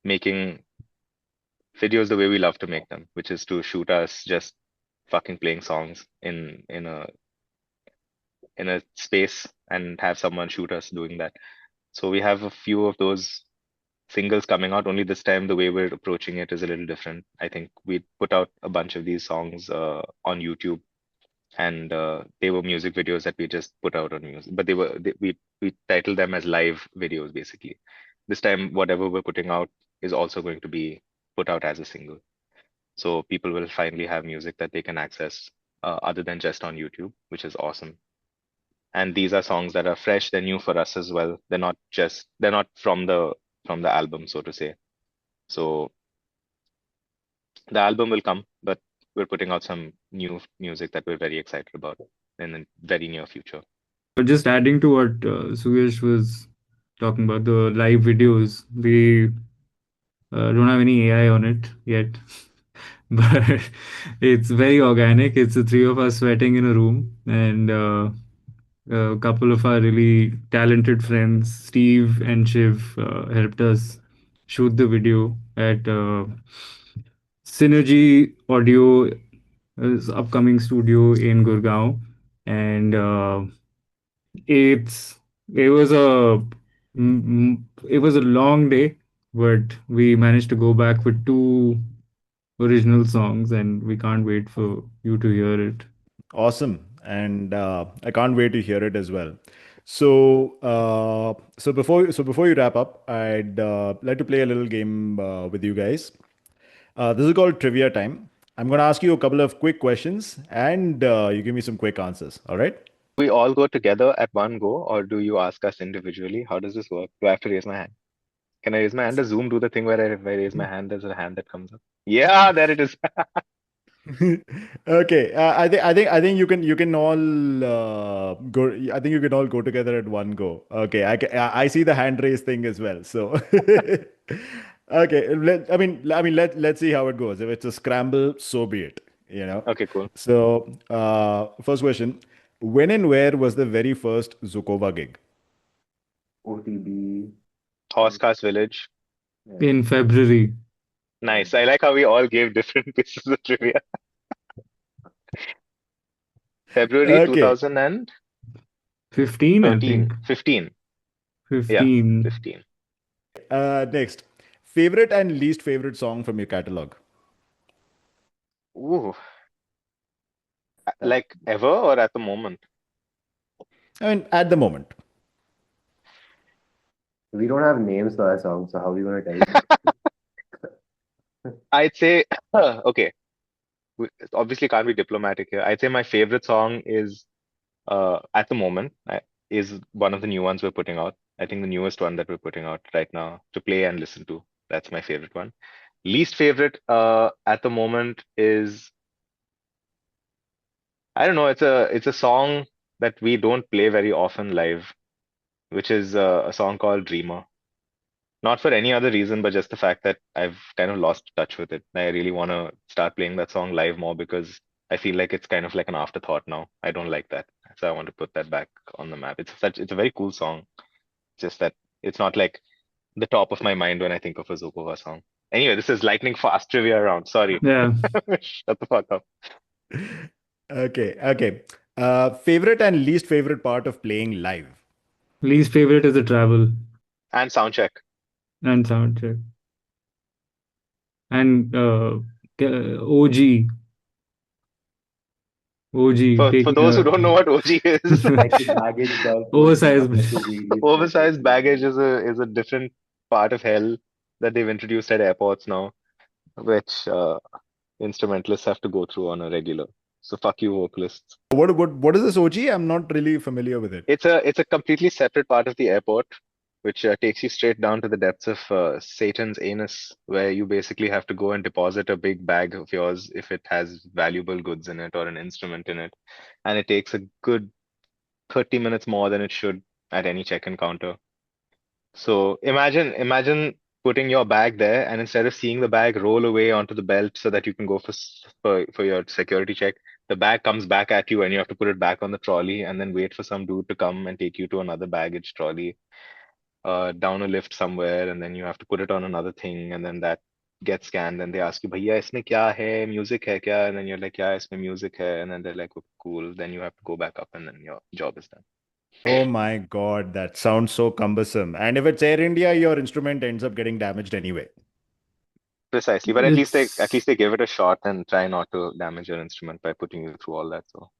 making videos the way we love to make them, which is to shoot us just fucking playing songs in a space and have someone shoot us doing that. So we have a few of those singles coming out. Only this time, the way we're approaching it is a little different. I think we put out a bunch of these songs on YouTube, and they were music videos that we just put out on music, but we titled them as live videos basically. This time, whatever we're putting out is also going to be put out as a single, so people will finally have music that they can access other than just on YouTube, which is awesome. And these are songs that are fresh, they're new for us as well. They're not from the album, so to say. So the album will come, but we're putting out some new music that we're very excited about in the very near future. But just adding to what Suyash was talking about, the live videos, we don't have any AI on it yet, but it's very organic. It's the three of us sweating in a room, and a couple of our really talented friends, Steve and Shiv, helped us shoot the video at Synergy Audio, upcoming studio in Gurgaon, and it's it was a it was a long day, but we managed to go back with two original songs, and we can't wait for you to hear it. Awesome, and I can't wait to hear it as well. So before you wrap up, I'd like to play a little game with you guys. This is called trivia time. I'm going to ask you a couple of quick questions, and you give me some quick answers. All right? We all go together at one go, or do you ask us individually? How does this work? Do I have to raise my hand? Can I raise my hand? Does Zoom do the thing where if I raise my hand, there's a hand that comes up? Yeah, there it is. Okay. I think you can all go. I think you can all go together at one go. Okay. I see the hand raise thing as well. So okay. Let's see how it goes. If it's a scramble, so be it. You know. Okay, cool. So first question: when and where was the very first Zokova gig? OTB. Horsecast Village. Yeah. In February. Nice. I like how we all gave different pieces of trivia. February Okay. 2013, 15, I think. 15. Yeah, 15. 15. Next, favorite and least favorite song from your catalog. Ooh, like ever or at the moment? I mean, at the moment. We don't have names for our songs, so how are we gonna tell you? I'd say, okay, we obviously can't be diplomatic here. I'd say my favorite song is, at the moment, is one of the new ones we're putting out. I think the newest one that we're putting out right now to play and listen to. That's my favorite one. Least favorite, at the moment is, I don't know, it's a song that we don't play very often live, which is a song called Dreamer. Not for any other reason, but just the fact that I've kind of lost touch with it. I really want to start playing that song live more because I feel like it's kind of like an afterthought now. I don't like that. So I want to put that back on the map. It's a very cool song. Just that it's not like the top of my mind when I think of a Zokova song. Anyway, this is lightning fast trivia round. Sorry. Yeah. Shut the fuck up. Okay, okay. Favorite and least favorite part of playing live. Least favorite is the travel And soundcheck. and sound check. And OG. OG For taking those who a don't know what OG is, Like the baggage stuff. oversized. Really oversized baggage is a different part of hell that they've introduced at airports now, which instrumentalists have to go through on a regular. So fuck you, vocalists. What is this OG? I'm not really familiar with it. It's a completely separate part of the airport, which takes you straight down to the depths of Satan's anus, where you basically have to go and deposit a big bag of yours if it has valuable goods in it or an instrument in it, and it takes a good 30 minutes more than it should at any check-in counter. So imagine putting your bag there, and instead of seeing the bag roll away onto the belt so that you can go for your security check, the bag comes back at you, and you have to put it back on the trolley, and then wait for some dude to come and take you to another baggage trolley, down a lift somewhere, and then you have to put it on another thing, and then that gets scanned, and they ask you, "Bhaiya, isme kya hai? Music hai kya?" And then you're like, "Yeah, isme music hai," and then they're like, "Okay, cool." Then you have to go back up, and then your job is done. Oh my God, that sounds so cumbersome. And if it's Air India, your instrument ends up getting damaged anyway. Precisely, but at least It's they give it a shot and try not to damage your instrument by putting you through all that. So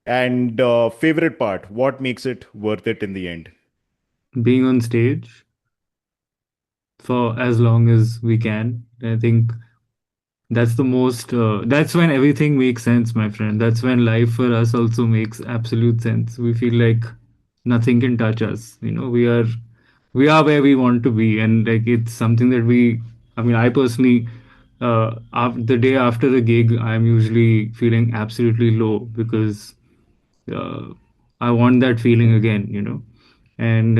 And favorite part, what makes it worth it in the end? being on stage for as long as we can. I think that's the most, that's when everything makes sense, my friend. That's when life for us also makes absolute sense. We feel like nothing can touch us. We are where we want to be, and like it's something that I mean, I personally, the day after a gig, I'm usually feeling absolutely low because uh, I want that feeling again. And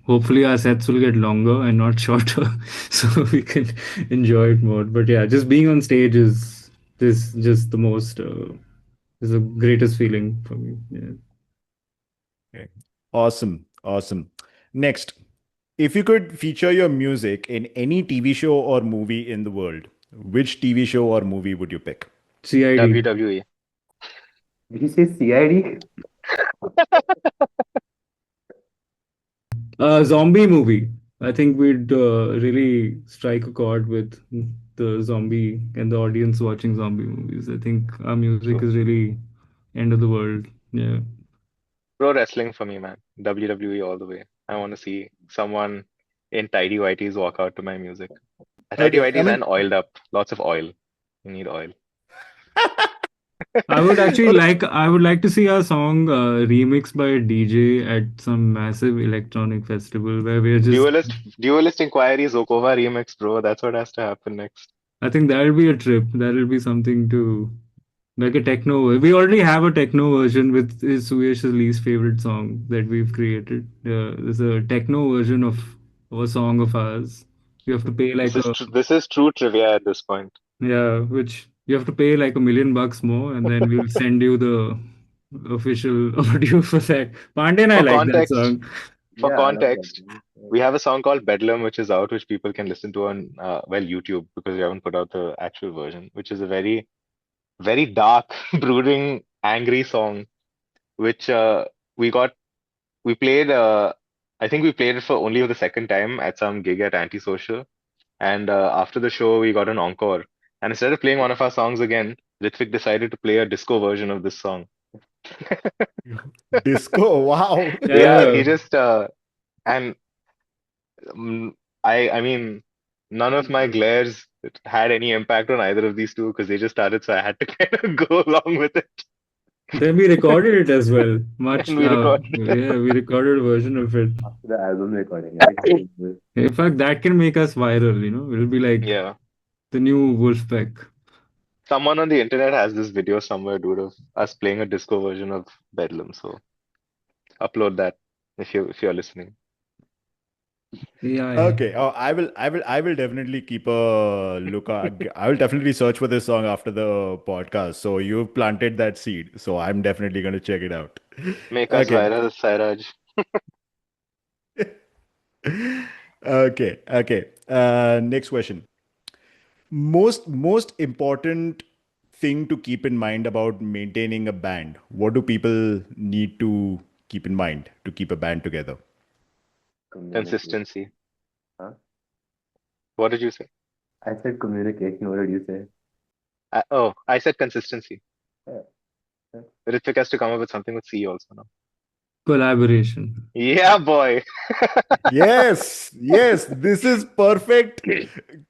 hopefully our sets will get longer and not shorter, so we can enjoy it more. But yeah, just being on stage is this just the most is the greatest feeling for me. Yeah. Okay. Awesome. Awesome. Next, if you could feature your music in any TV show or movie in the world, which TV show or movie would you pick? CID. WWE. Did you say CID? Zombie movie. I think we'd really strike a chord with the zombie and the audience watching zombie movies. I think our music True. is really end of the world. Yeah. Pro wrestling for me, man. WWE all the way. I want to see someone in tidy whities walk out to my music. Tidy Okay, I whities and mean, oiled up. Lots of oil. You need oil. I would like to see our song remixed by a DJ at some massive electronic festival where we're just. Duelist Inquiry Zokova remix, bro. That's what has to happen next. I think that'll be a trip. That'll be something to like a techno. We already have a techno version with Suyash's least favorite song that we've created. There's a techno version of a song of ours. You have to pay This like is a tr this is true trivia at this point. Yeah, which you have to pay like $1 million more, and then we'll send you the official audio for that. Pandey and I For like that context, song. for Yeah, I love that. context, we have a song called Bedlam, which is out, which people can listen to on YouTube because we haven't put out the actual version, which is a very, very dark, brooding, angry song, which we got we played I think we played it for only the second time at some gig at Antisocial. And after the show, we got an encore. And instead of playing one of our songs again, Ritwik decided to play a disco version of this song. disco. Wow. Yeah, he Yeah, just and mm, I mean, none of my glares had any impact on either of these two because they just started, so I had to kind of go along with it, then we recorded it as well. Much, and we recorded it. yeah, we recorded a version of it. After the album recording, right? In fact, that can make us viral. It'll be like Yeah, the new Wolfpack. someone on the internet has this video somewhere, dude, of us playing a disco version of Bedlam. So upload that if you're listening. Yeah, yeah. Okay. Oh, I will definitely keep a look. I will definitely search for this song after the podcast. So you've planted that seed. So I'm definitely going to check it out. Make us Okay. viral, Sairaj. Okay. Okay. Next question. Most important thing to keep in mind about maintaining a band. What do people need to keep in mind to keep a band together? Communication. Consistency. Huh? What did you say? I said communication. What did you say? I said consistency. Yeah, yeah. Ritwik has to come up with something with C also now. Collaboration. Yeah, boy. Yes, yes, this is perfect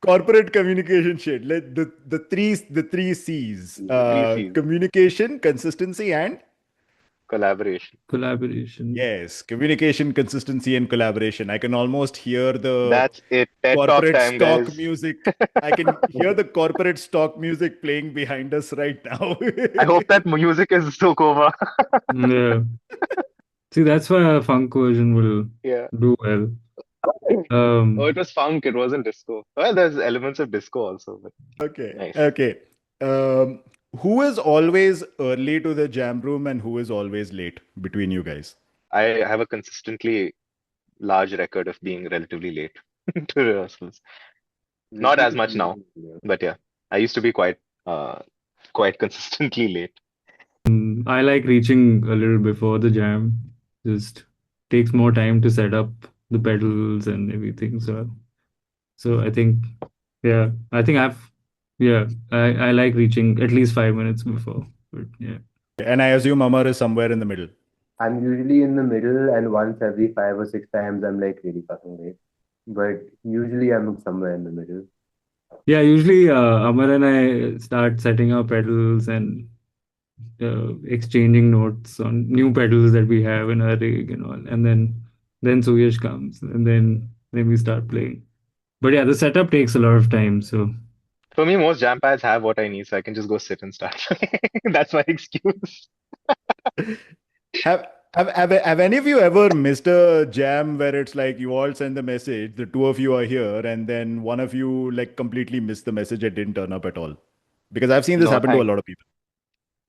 corporate communication shit. Let the three C's. Yeah. Three C's. Communication, consistency, and Collaboration. Collaboration. yes, communication, consistency, and collaboration. I can almost hear the That's it. TED Talk corporate time, stock guys. music. I can hear the corporate stock music playing behind us right now. I hope that music is Zokova. Yeah. See, that's why a funk version will Yeah. do well. Oh, Um, it was funk. It wasn't disco. Well, there's elements of disco also, but Okay, nice. okay. Um, who is always early to the jam room and who is always late between you guys? I have a consistently large record of being relatively late to rehearsals. Not Ritwik as is much now, amazing, yeah. but yeah, I used to be quite consistently late. I like reaching a little before the jam. Just takes more time to set up the pedals and everything. So I think, yeah, I think yeah, I like reaching at least 5 minutes before. But yeah. And I assume Amar is somewhere in the middle. I'm usually in the middle, and once every 5 or 6 times, I'm like really fucking late. But usually, I'm somewhere in the middle. Yeah, usually Amar and I start setting up pedals and exchanging notes on new pedals that we have in our rig and all, and then Suyash comes, and then we start playing. But yeah, the setup takes a lot of time. So For me, most jam pads have what I need, so I can just go sit and start playing. That's my excuse. Have any of you ever missed a jam where it's like you all send the message, the two of you are here, and then one of you like completely missed the message and didn't turn up at all? Because I've seen this No, happen to a thank. lot of people.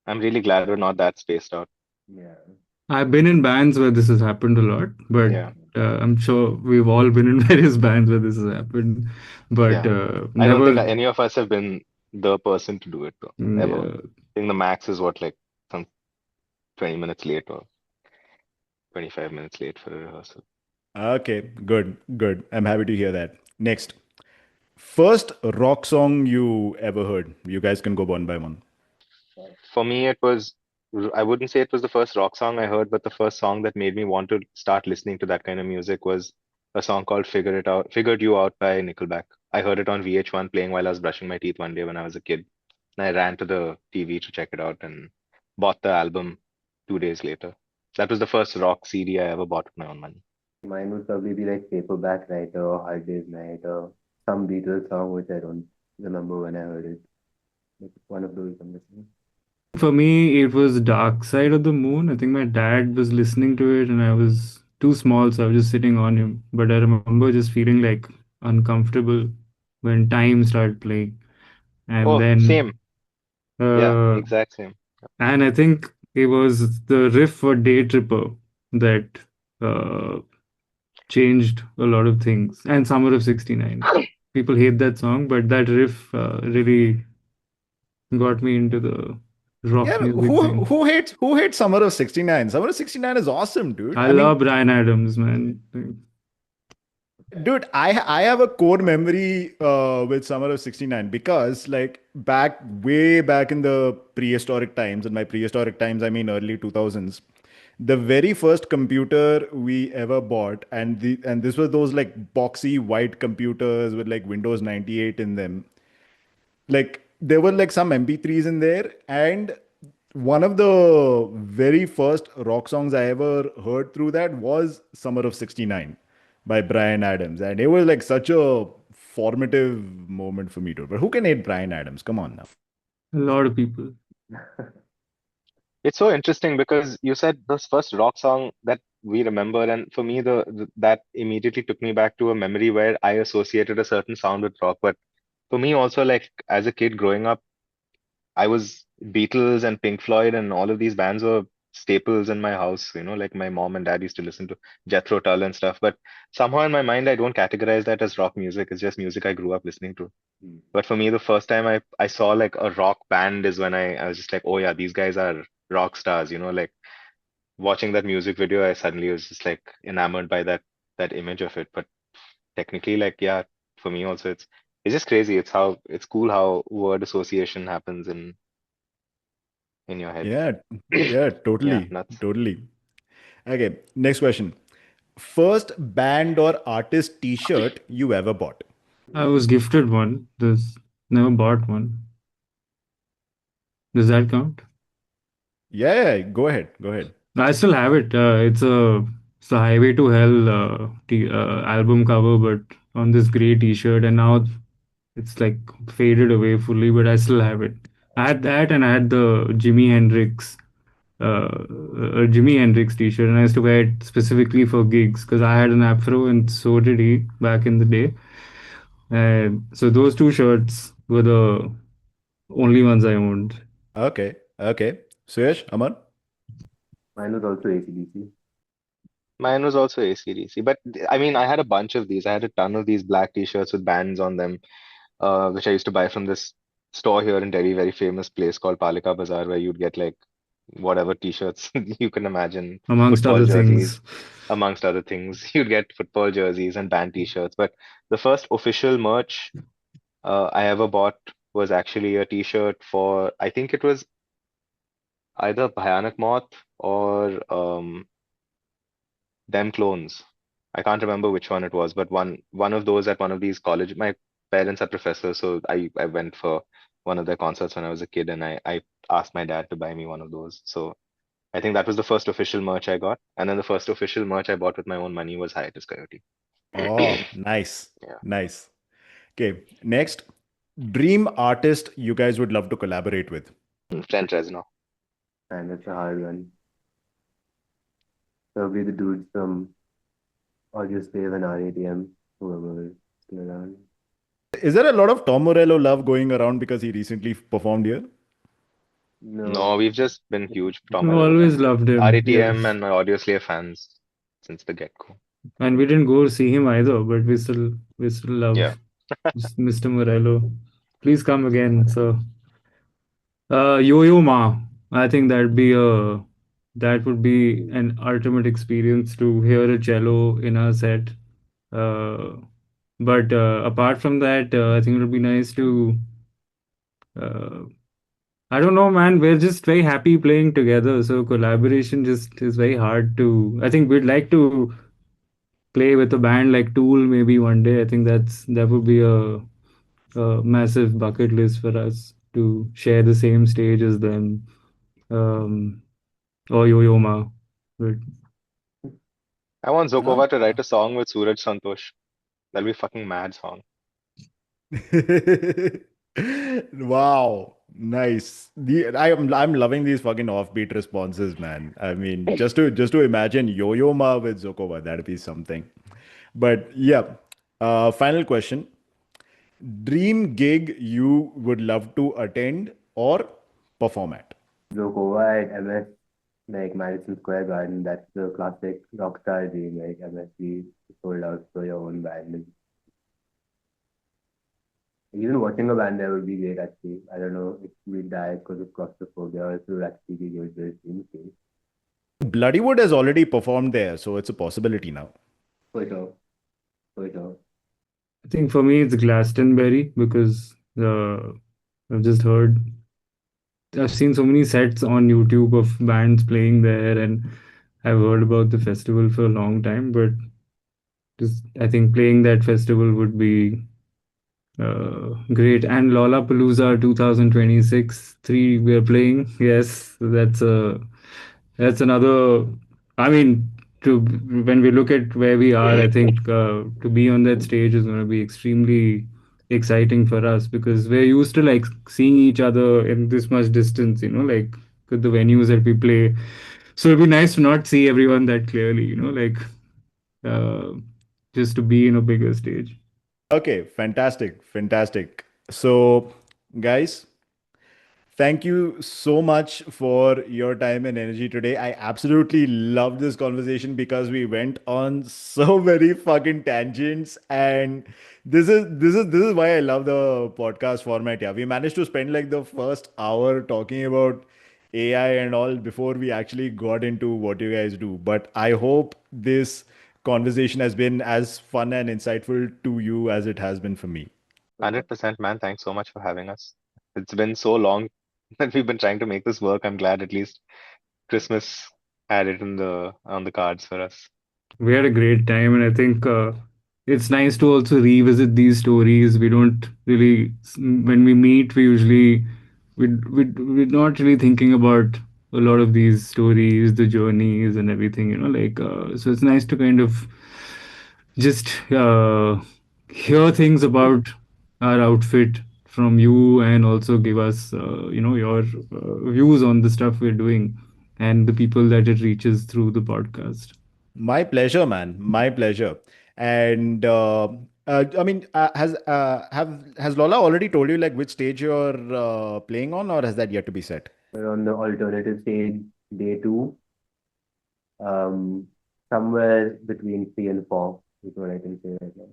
I'm really glad we're not that spaced out. Yeah. I've been in bands where this has happened a lot, but Yeah, I'm sure we've all been in various bands where this has happened, but yeah. I don't think never. any of us have been the person to do it though, ever. Yeah. I think the max is what, like some 20 minutes late or 25 minutes late for a rehearsal. Okay, good, good. I'm happy to hear that. Next, first rock song you ever heard. You guys can go one by one. For me, it was, I wouldn't say it was the first rock song I heard, but the first song that made me want to start listening to that kind of music was a song called Figured You Out by Nickelback. I heard it on VH1 playing while I was brushing my teeth one day when I was a kid. And I ran to the TV to check it out and bought the album 2 days later. That was the first rock CD I ever bought with my own money. Mine would probably be like Paperback Writer or Hard Day's Night or some Beatles song, which I don't remember when I heard it. Like one of those I'm listening. For me, it was Dark Side of the Moon. I think my dad was listening to it, and I was too small, so I was just sitting on him. But I remember just feeling like uncomfortable when Time started playing, and Oh, same. Yeah, uh, exact same. and I think it was the riff for Day Tripper that uh, changed a lot of things. And Summer of '69. People hate that song, but that riff really got me into the rock Yeah, music thing. who hates Summer of '69? Summer of '69 is awesome, dude. I I mean, love Brian Adams, man. dude, I have a core memory with Summer of '69 because like way back in the prehistoric times, and by prehistoric times I mean early 2000s, the very first computer we ever bought, and this was those like boxy white computers with like Windows 98 in them. Like there were like some MP3s in there, and one of the very first rock songs I ever heard through that was Summer of '69 by Brian Adams. And it was like such a formative moment for me too. But who can hate Brian Adams? Come on now. A lot of people. It's so interesting because you said this first rock song that we remember, and for me, that immediately took me back to a memory where I associated a certain sound with rock. But for me, also, like as a kid growing up, I was Beatles and Pink Floyd and all of these bands were staples in my house. Like my mom and dad used to listen to Jethro Tull and stuff. But somehow in my mind, I don't categorize that as rock music. It's just music I grew up listening to. Hmm. But for me, the first time I saw like a rock band is when I was just like, oh yeah, these guys are rock stars, like watching that music video, I suddenly was just like enamored by that image of it. But technically, like, yeah, for me also it's just crazy. It's cool how word association happens in your head. Yeah, yeah, Yeah, totally, nuts. totally. Okay, next question. First band or artist t-shirt you ever bought? I was gifted one. There's never bought one. Does that count? Yeah, yeah, go ahead, go ahead. I still have it. It's a Highway to Hell album cover, but on this gray T-shirt, and now it's like faded away fully. But I still have it. I had that, and I had the Jimi Hendrix T-shirt, and I used to wear it specifically for gigs because I had an afro, and so did he back in the day. And so those two shirts were the only ones I owned. Okay, okay. Suyash, Aman? Mine was also AC/DC. Mine was also AC/DC, but I mean, I had a bunch of these. I had a ton of these black t-shirts with bands on them, which I used to buy from this store here in Delhi, very famous place called Palika Bazaar, where you'd get like whatever t-shirts you can imagine, amongst football other jerseys, things. amongst other things. You'd get football jerseys and band t-shirts. But the first official merch I ever bought was actually a t-shirt for, I think it was either Bhayanak Moth or them clones. I can't remember which one it was, but one of those at one of these college. My parents are professors, so I went for one of their concerts when I was a kid, and I asked my dad to buy me one of those. So I think that was the first official merch I got, and then the first official merch I bought with my own money was Hiatus Coyote. Oh, nice. Yeah, Nice. Okay, next. Dream artist you guys would love to collaborate with. Trent Reznor. And it's a hard one. Probably the dudes from Audio Slave and RATM, whoever is still around. Is there a lot of Tom Morello love going around because he recently performed here? No, No, we've just been huge Tom We've Morello always fans. loved him, RATM yes. and Audio Slave fans since the get-go. And we didn't go see him either, but we still Yeah. love Mr. Morello. Please come again. So, Yo-Yo Ma, I think that would be an ultimate experience to hear a cello in our set. Uh, but apart from that, I think it would be nice to. Uh, I don't know, man. We're just very happy playing together, so collaboration just is very hard to. I think we'd like to play with a band like Tool maybe one day. I think that would be a massive bucket list for us to share the same stage as them. Um, or Yo-Yo Ma. But I want Huh? Zokova to write a song with Suraj Santosh. That'll be a fucking mad song. Wow, nice. I'm loving these fucking offbeat responses, man. I mean, just to imagine Yo-Yo Ma with Zokova, that'd be something. But yeah, final question. Dream gig you would love to attend or perform at? Zokova at MS, like Madison Square Garden, that's the classic rockstar dream, like MSC sold out for your own band. Even watching a band there would be great actually. I don't know if we die because of claustrophobia or if we would actually be good with in case. Bloodywood has already performed there, so it's a possibility now. For sure, for sure. I think for me it's Glastonbury because I've just heard I've seen so many sets on YouTube of bands playing there, and I've heard about the festival for a long time. But just I think playing that festival would be great. And Lollapalooza 2026 3 we're playing. Yes, that's another. I mean, to when we look at where we are, I think to be on that stage is going to be extremely exciting for us because we're used to like seeing each other in this much distance, like with the venues that we play. So it'd be nice to not see everyone that clearly, like uh, just to be in a bigger stage. Okay, fantastic, fantastic. So, guys, thank you so much for your time and energy today. I absolutely love this conversation because we went on so many fucking tangents, and this is why I love the podcast format. Yeah, we managed to spend like the first hour talking about AI and all before we actually got into what you guys do. But I hope this conversation has been as fun and insightful to you as it has been for me. 100%, man. Thanks so much for having us. It's been so long that we've been trying to make this work. I'm glad at least Christmas had it in the on the cards for us. We had a great time, and I think it's nice to also revisit these stories. We don't really, when we meet, we usually we're not really thinking about a lot of these stories, the journeys, and everything. Like so, it's nice to kind of just hear things about our outfit from you, and also give us your views on the stuff we're doing and the people that it reaches through the podcast. My pleasure, man. My pleasure. And I mean, has Lola already told you like which stage you're playing on, or has that yet to be set? We're on the alternative stage, day two, um, somewhere between 3 and 4 is what I can say right now.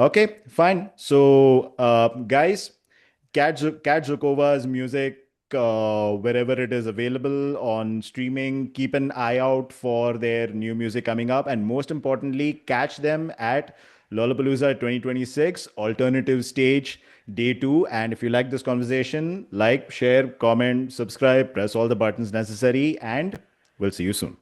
Okay, fine. So, guys, Kat Zokova's music wherever it is available on streaming. Keep an eye out for their new music coming up. And most importantly, catch them at Lollapalooza 2026, Alternative Stage, Day 2. And if you like this conversation, like, share, comment, subscribe, press all the buttons necessary, and we'll see you soon.